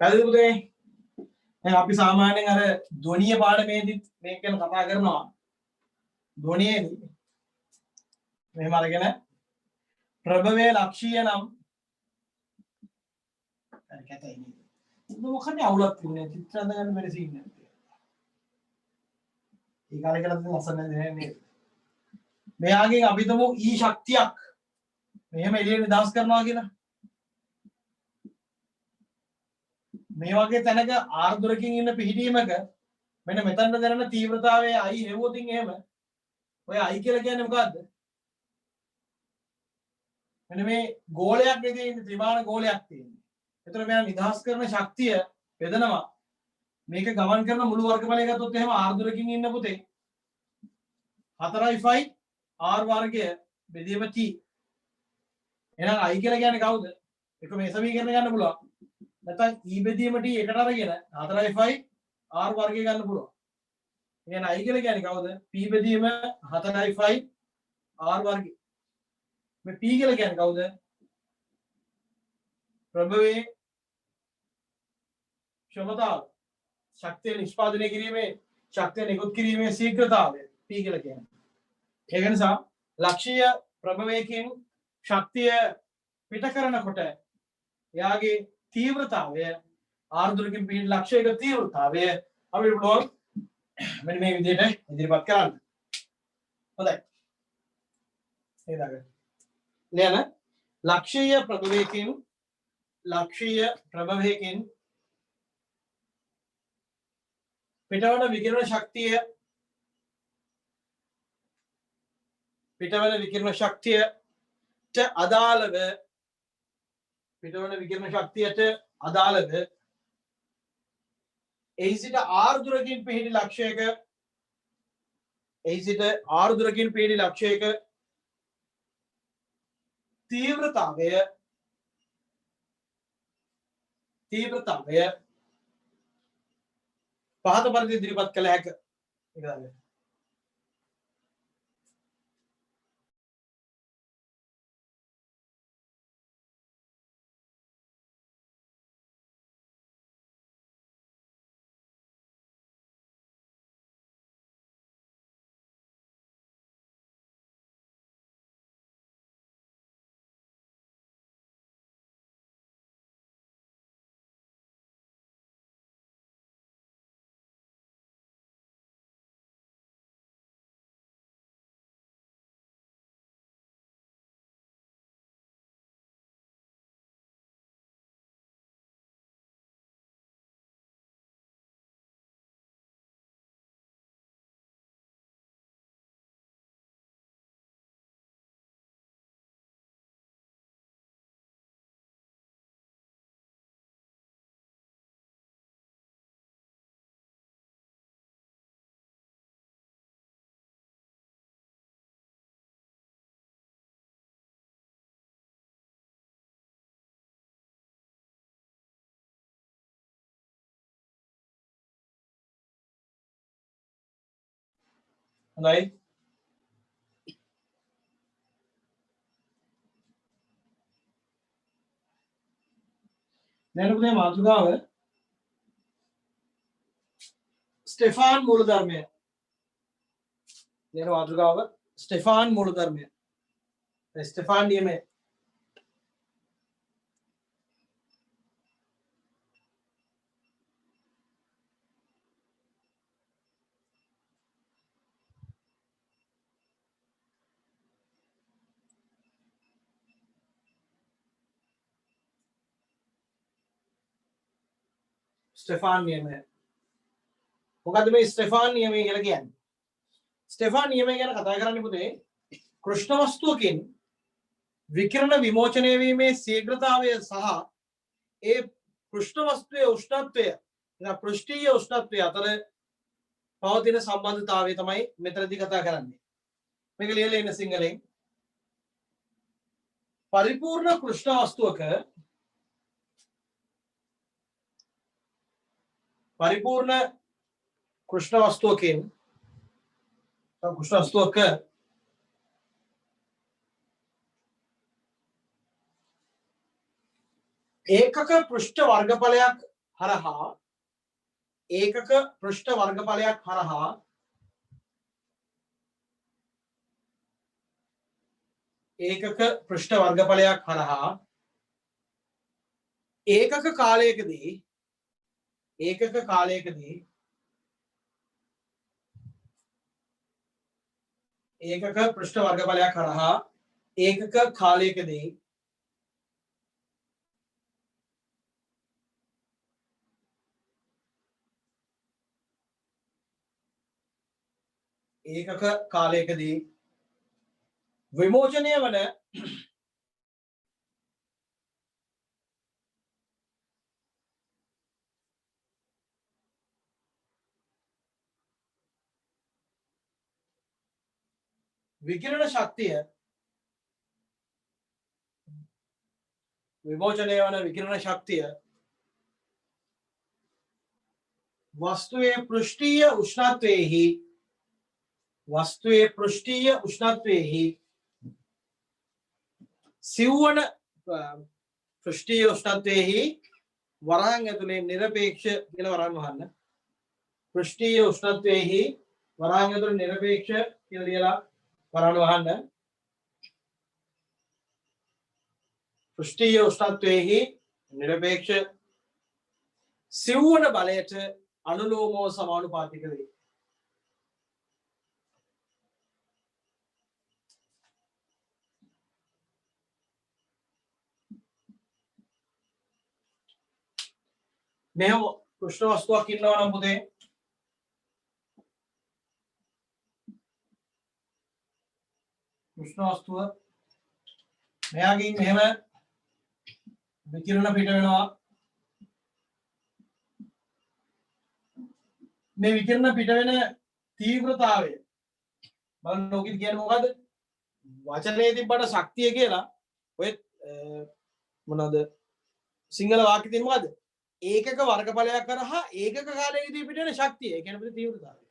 පැහැදිලි පුතේ? දැන් අපි සාමාන්‍යයෙන් අර ධ්වනීය පාඩමේදීත් මේක ගැන කතා කරනවා. ධ්වනියේදී මෙහෙම අරගෙන ප්‍රභවයේ ලක්ෂීය නම් අර කැතයි නේද? මොකක්ද අවුලක් තින්නේ? චිත්‍ර අඳ ගන්න බැරි සීන් එකක්. ඒ කාලේ කරලා තියෙන ලස්සන නේද? මෙයාගෙන් අපි තමු E ශක්තියක් මෙහෙම එළියට නිදහස් කරනවා කියලා. මේ වගේ තැනක ආර්ද්‍රකින් ඉන්න පිහිටීමක මෙන්න මෙතනට දැනෙන තීව්‍රතාවය I හෙව්වොතින් එහෙම ඔය I කියලා කියන්නේ මොකද්ද? මෙන්න මේ ගෝලයක් නේ තියෙන්නේ, ත්‍රිමාන ගෝලයක් තියෙන්නේ. ඒතර මෙයා නිදහස් කරන ශක්තිය බෙදනවා. මේක ගමන් කරන මුළු වර්ගඵලය ගත්තොත් එහෙම ආර්ද්‍රකින් ඉන්න පුතේ 4යි 5 R වර්ගය බෙදීම T. එහෙනම් I කියලා කියන්නේ කවුද? ඒක මේ සමීකරණ ගන්න පුළුවන්. නැත්නම් E බෙදීම T එකට අරගෙන 4යි 5 R වර්ගය ගන්න පුළුවන්. එහෙනම් I කියලා කියන්නේ කවුද? P බෙදීම 4යි 5 R වර්ගය. මේ P කියලා කියන්නේ කවුද? ප්‍රභවයේ ක්ෂමතාව. ශක්තිය නිෂ්පාදනය කිරීමේ ශක්තිය නිකුත් කිරීමේ ශීඝ්‍රතාවය P කියලා කියන්නේ. ඒක නිසා ලක්ෂීය ප්‍රභවයකින් ශක්තිය පිට කරනකොට එයාගේ තීව්‍රතාවය ආර්ද්‍රකින් පිට ලක්ෂයක තීව්‍රතාවය අපිට පුළුවන් මෙන්න මේ විදිහට ඉදිරිපත් කරන්න. හොඳයි. ඊළඟ ලියන ලක්ෂීය ප්‍රභවයකින් පිටවන විකිරණ ශක්තියට අදාළව පිටවන විකිරණ ශක්තියට අදාළව එහි සිට ආර්ද්‍රකින් පිහිටි ලක්ෂයක තීව්‍රතාවය පහත පරිදි ඉදිරිපත් කළ හැක. හොඳයි. දැන් පුතේ මාතෘකාව ස්ටෙෆාන් මූලධර්මය. දැන් මාතෘකාව ස්ටෙෆාන් මූලධර්මය. ස්ටෙෆාන් නියමය. ස්ටෙෆාන් නියමය. මොකද්ද මේ ස්ටෙෆාන් නියමය කියලා කියන්නේ? ස්ටෙෆාන් නියමය ගැන කතා කරන්නේ පුතේ කෘෂ්ණ වස්තුවකින් විකිරණ විමෝචනය වීමේ ශීඝ්‍රතාවය සහ ඒ කෘෂ්ණ වස්තුවේ උෂ්ණත්වය පෘෂ්ඨීය උෂ්ණත්වය අතර පවතින සම්බන්ධතාවය තමයි මෙතනදී කතා කරන්නේ. මේක ලියලා ඉන්න සිංහලෙන් පරිපූර්ණ කෘෂ්ණ වස්තුවක परिपूर्ण कृष्ण वस्तुवकिन एकक पृष्ठ वर्गफलයක් හරහා ඒකක පෘෂ්ඨ වර්ගඵලයක් හරහා ඒකක කාලයකදී ඒකක පෘෂ්ඨ වර්ගඵලයක් හරහා ඒකක කාලයකදී විමෝචනය වන विकिरण शक्तिय विमोचने वाला विकिरण शक्तिय वस्तुए पृष्ठीय उष्णत्वे ही सिवण पृष्ठीय उष्णत्वे ही वरांग तुले निरपेक्ष किला वरांग वहां पृष्ठीय उष्णत्वे ही वरांग तुले निरपेक्ष किला බලන්න වහන්න. පෘෂ්ඨීය උෂ්ණත්වයේහි නිරපේක්ෂ සිව්වන බලයට අනුලෝමව සමානුපාතික වේ. මෙහෙම කෘෂ්ණ වස්තුවක් ඉන්නවා නම් පුතේ කෘෂ්ණ වස්තුව මෙයාගෙන් මෙහෙම විකිරණ පිට වෙනවා. මේ විකිරණ පිට වෙන තීව්‍රතාවය බලන්න ඕකෙදි කියන්නේ මොකද්ද? වචනේ තිබ්බට ශක්තිය කියලා ඔය මොනවාද සිංහල වාක්‍යෙ තියෙන මොකද්ද? ඒකක වර්ගඵලයක් කරහා ඒකක කාලයකදී පිට වෙන ශක්තිය. ඒ කියන්නේ තීව්‍රතාවය.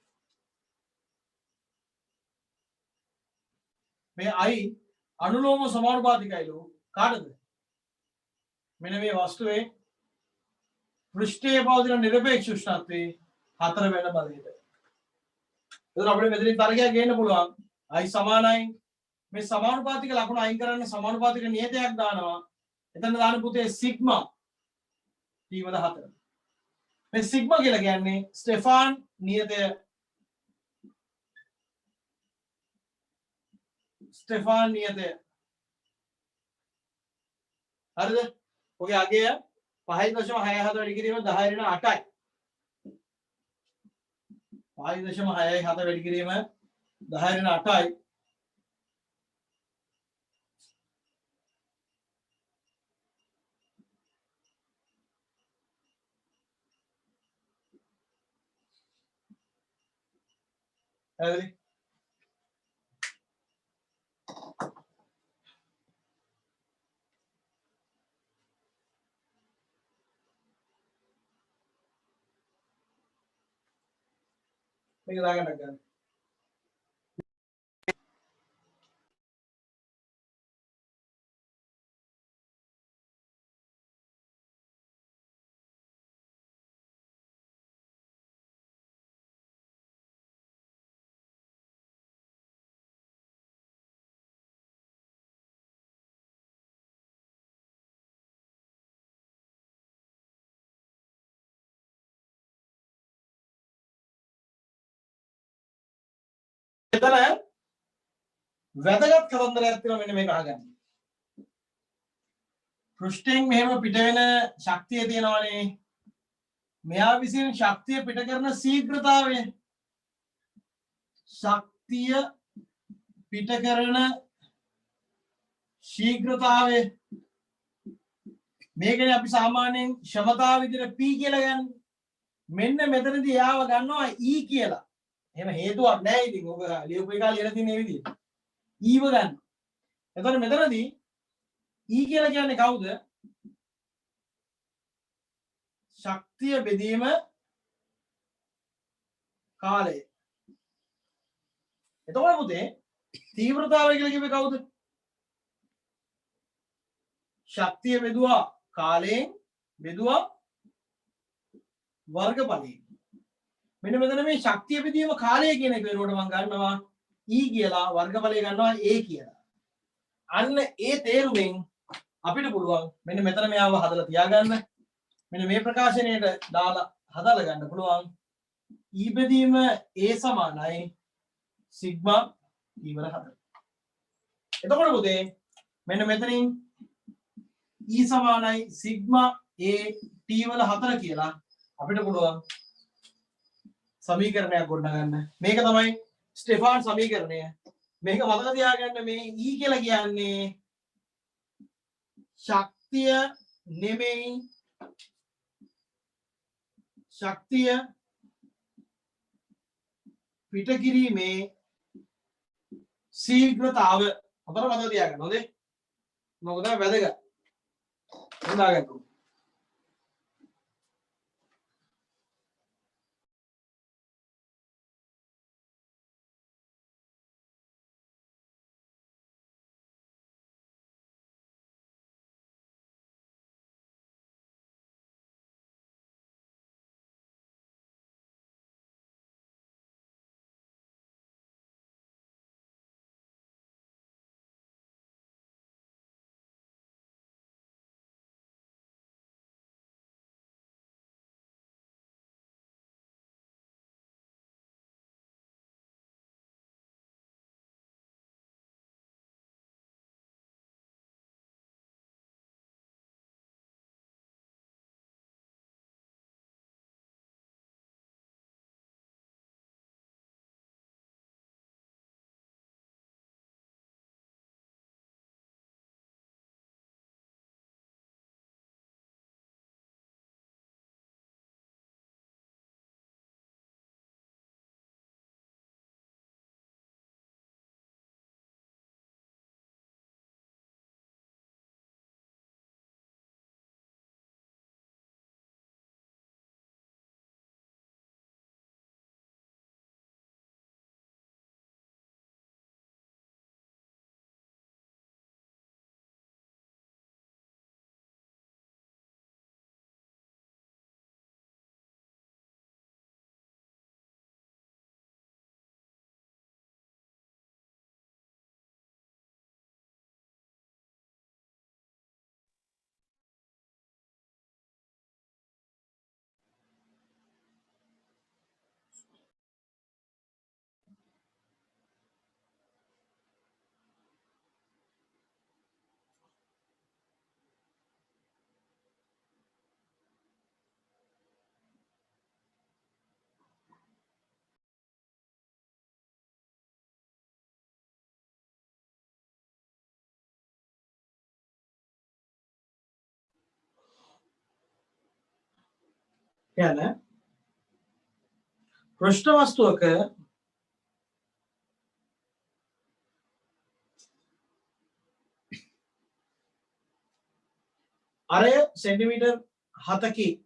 මේ I අනුලෝම සමානුපාතිකයිලු කාටද? මෙන්න මේ වස්තුවේ පෘෂ්ඨයේ පවතින නිරපේක්ෂ උෂ්ණත්වයේ 4 වෙන බලයට. එතකොට අපිට මෙතනින් තරගයක් ගේන්න පුළුවන්. I සමානයි මේ සමානුපාතික ලකුණ අයින් කරන්න සමානුපාතික නියතයක් දානවා. එතන දාන පුතේ සිග්මා T වල 4. මේ සිග්මා කියලා කියන්නේ ස්ටෙෆාන් නියතය ස්ටෙෆාන් නියතය. හරිද? ඔගේ අගය 5.67 වැඩි කිරීම 10 ඍණ 8යි. 5.67 වැඩි කිරීම 10 ඍණ 8යි. හරිද? මේක දාගන්න ගන්න. එතන වැදගත් කතන්දරයක් තියෙනවා මෙන්න මේක අහගන්න. පෘෂ්ඨයෙන් මෙහෙම පිට වෙන ශක්තිය තියෙනවානේ. මෙයා විසින් ශක්තිය පිට කරන ශීඝ්‍රතාවය. ශක්තිය පිට කරන ශීඝ්‍රතාවය. මේකනේ අපි සාමාන්‍යයෙන් ක්ෂමතාව විදිහට P කියලා ගන්න. මෙන්න මෙතනදී යාව ගන්නවා E කියලා. එහෙම හේතුවක් නැහැ ඉතින් ඔබ ලියපු එක ලියලා තියෙන මේ විදිහට. ඊව ගන්න. එතකොට මෙතනදී E කියලා කියන්නේ කවුද? ශක්තිය බෙදීම කාලය. එතකොට පුතේ තීව්‍රතාවය කියලා කිව්වේ කවුද? ශක්තිය බෙදුවා කාලයෙන් බෙදුවා වර්ගඵලයෙන්. මෙන්න මෙතන මේ ශක්තිය බෙදීම කාලය කියන එක වෙනුවට මම ගන්නවා E කියලා වර්ගඵලය ගන්නවා A කියලා. අන්න ඒ තේරුමෙන් අපිට පුළුවන් මෙන්න මෙතන මෙයාව හදලා තියාගන්න. මෙන්න මේ ප්‍රකාශනයට දාලා හදලා ගන්න පුළුවන් E බෙදීම A සමානයි සිග්මා E වල 4. එතකොට පුතේ මෙන්න මෙතනින් E සමානයි සිග්මා A T වල 4 කියලා අපිට පුළුවන් සමීකරණයක් ගොඩනගන්න. මේක තමයි ස්ටෙෆාන් සමීකරණය. මේක මතක තියාගන්න මේ E කියලා කියන්නේ ශක්තිය නෙමෙයි ශක්තිය පිට කිරීමේ ශීඝ්‍රතාව. හොඳට මතක තියාගන්න. හොඳේ. මොකද වැදගත්. හොඳාගන්න. කියන්නේ පෘෂ්ඨ වස්තුවක අරය සෙන්ටිමීටර් 7කි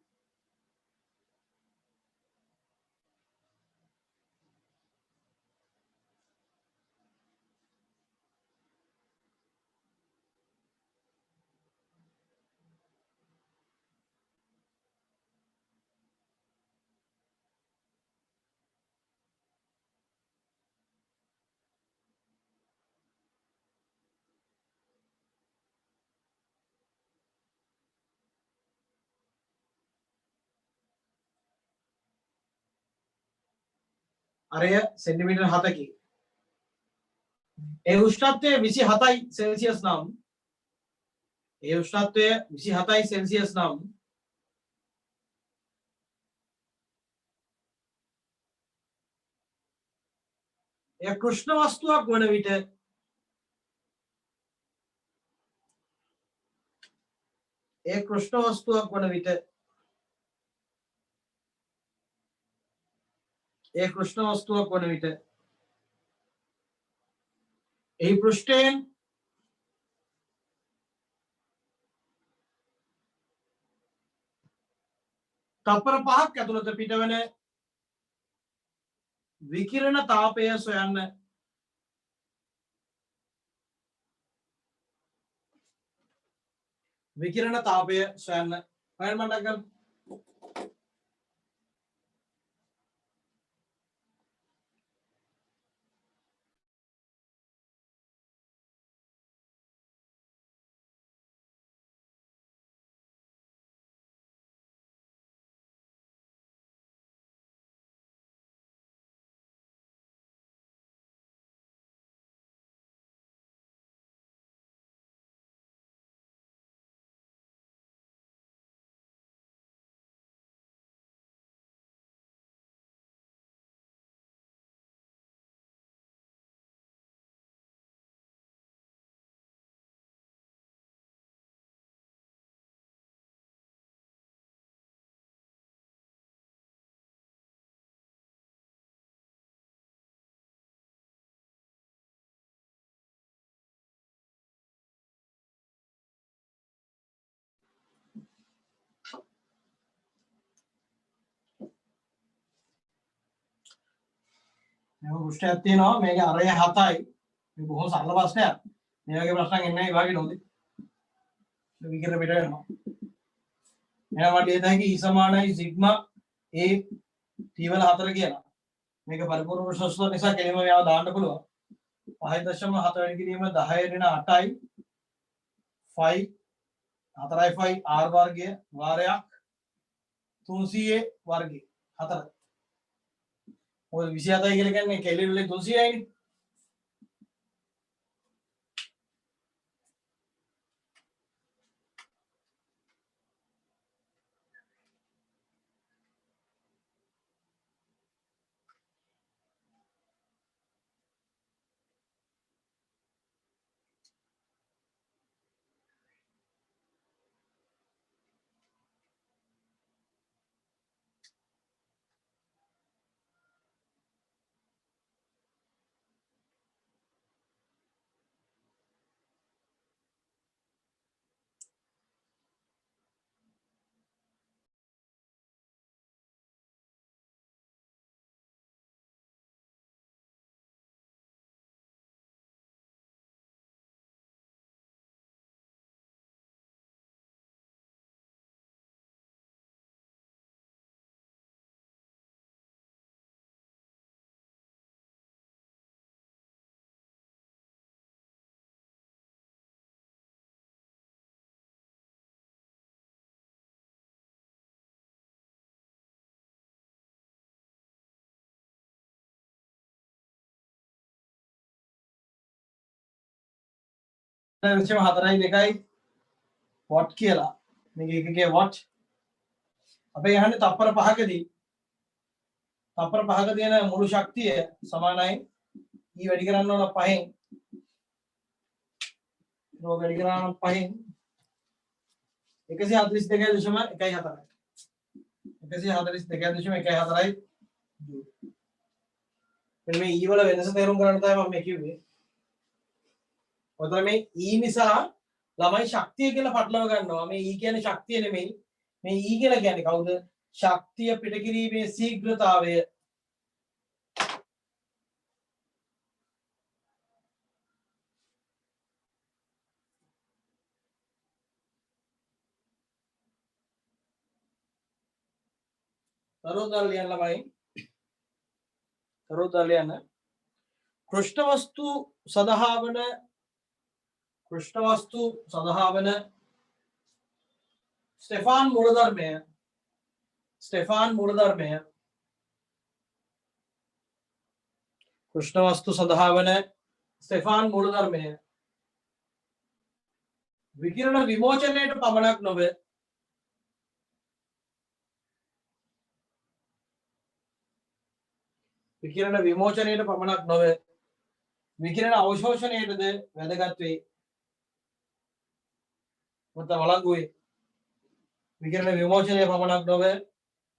අරය සෙන්ටිමීටර් 7කි ඒ උෂ්ණත්වය 27යි සෙල්සියස් නම් ඒ උෂ්ණත්වය 27යි සෙල්සියස් නම් එය කෘෂ්ණ වස්තුවක් වන විට ඒ කෘෂ්ණ වස්තුවක් වන විට ඒ කෘෂ්ණ වස්තුවක් වන විට එහි පෘෂ්ඨයෙන් තප්පර 5ක් ඇතුළත පිටවන විකිරණ තාපය සොයන්න විකිරණ තාපය සොයන්න හොයන්න මතක් කරගන්න මේක පෘෂ්ඨයක් තියෙනවා මේකේ අරය 7යි මේ බොහොම සරල ප්‍රශ්නයක් මේ වගේ ප්‍රශ්න එන්නේ නැහැ විභාගෙට හොඳේ විකිරණ පිට වෙනවා එහෙනම් මට ඒ දැකි E සමානයි සිග්මා A T වල 4 කියලා මේක පරිපූර්ණ ප්‍රශ්න නිසා කෙලින්ම මේවා දාන්න පුළුවන් 5.7 වැඩි කිරීම 10 ඍණ 8යි 5 4යි 5 r වර්ගය වාරයක් 300 වර්ගය 4 ඔය 27යි කියලා කියන්නේ කෙලින් වලින් 300යි නේ විශේෂම 4යි 2යි වොට් කියලා මේක එකකේ වොට් අපි යහන්නේ තප්පර 5කදී තප්පර 5ක තියෙන මුළු ශක්තිය සමානයි E වැඩි කරන්න ඕන 5න් රෝ වැඩි කරන්න 5න් 142.14 142.1.4යි මෙන්න මේ E වල වෙනස තේරුම් ගන්න තමයි මම මේ කිව්වේ. ඔතන මේ E නිසා ළමයි ශක්තිය කියලා පටලව ගන්නවා. මේ E කියන්නේ ශක්තිය නෙමෙයි. මේ E කියලා කියන්නේ කවුද? ශක්තිය පිටකිරීමේ ශීඝ්‍රතාවය. තරුදල් ලියන්න ළමයි. තරුදල් ලියන්න. කෘෂ්ණ වස්තු සඳහා වන ස්ටෙෆාන් මූලධර්මය කෘෂ්ණ වස්තු සඳහා වන ස්ටෙෆාන් මූලධර්මය විකිරණ විමෝචනයට පමණක් නොවේ විකිරණ විමෝචනයට පමණක් නොවේ විකිරණ අවශෝෂණයටද වැදගත් වේ. මත වළංගු වේ. විකිරණ විමෝචනය පමණක් නොවේ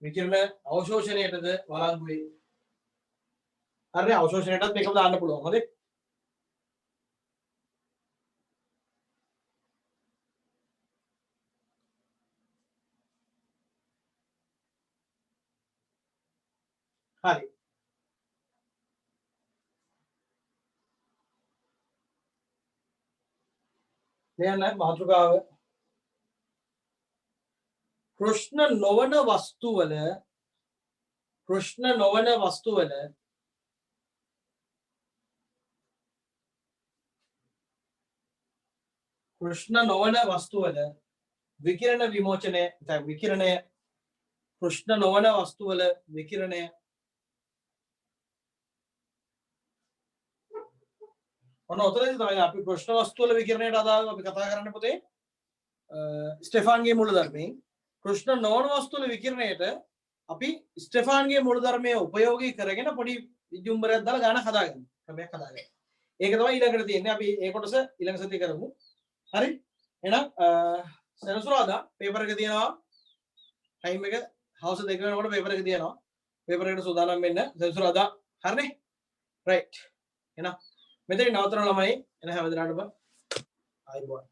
විකිරණ අවශෝෂණයටද වළංගු වේ. හරි අවශෝෂණයටත් මේකම දාන්න පුළුවන්. හරි. හරි. ලියන්න මාතෘකාව කෘෂ්ණ නොවන වස්තුවල විකිරණ විමෝචනය විකිරණය කෘෂ්ණ නොවන වස්තුවල විකිරණය ඔන්න ඔතනදී තමයි අපි කෘෂ්ණ වස්තුවල විකිරණයට අදාළව අපි කතා කරන්න පුතේ ස්ටෙෆාන්ගේ මූලධර්මයෙන් කෘෂ්ණ නොවන වස්තුවල විකිරණයට අපි ස්ටෙෆාන්ගේ මූලධර්මය උපයෝගී කරගෙන පොඩි විජුම්බරයක් දාලා ගානක් හදාගන්න ක්‍රමයක් හදාගන්න. ඒක තමයි ඊළඟට තියෙන්නේ. අපි ඒ කොටස ඊළඟ සතියේ කරමු. හරි. එහෙනම් සෙනසුරාදා පේපර් එක තියෙනවා. ටයිම් එක හවස 2 වෙනකොට පේපර් එක තියෙනවා. පේපර් එකට සූදානම් වෙන්න සෙනසුරාදා. හරිනේ? රයිට්. එහෙනම් මෙතන නවත්තන ළමයි එන හැමදෙනාටම ආයිබෝන්.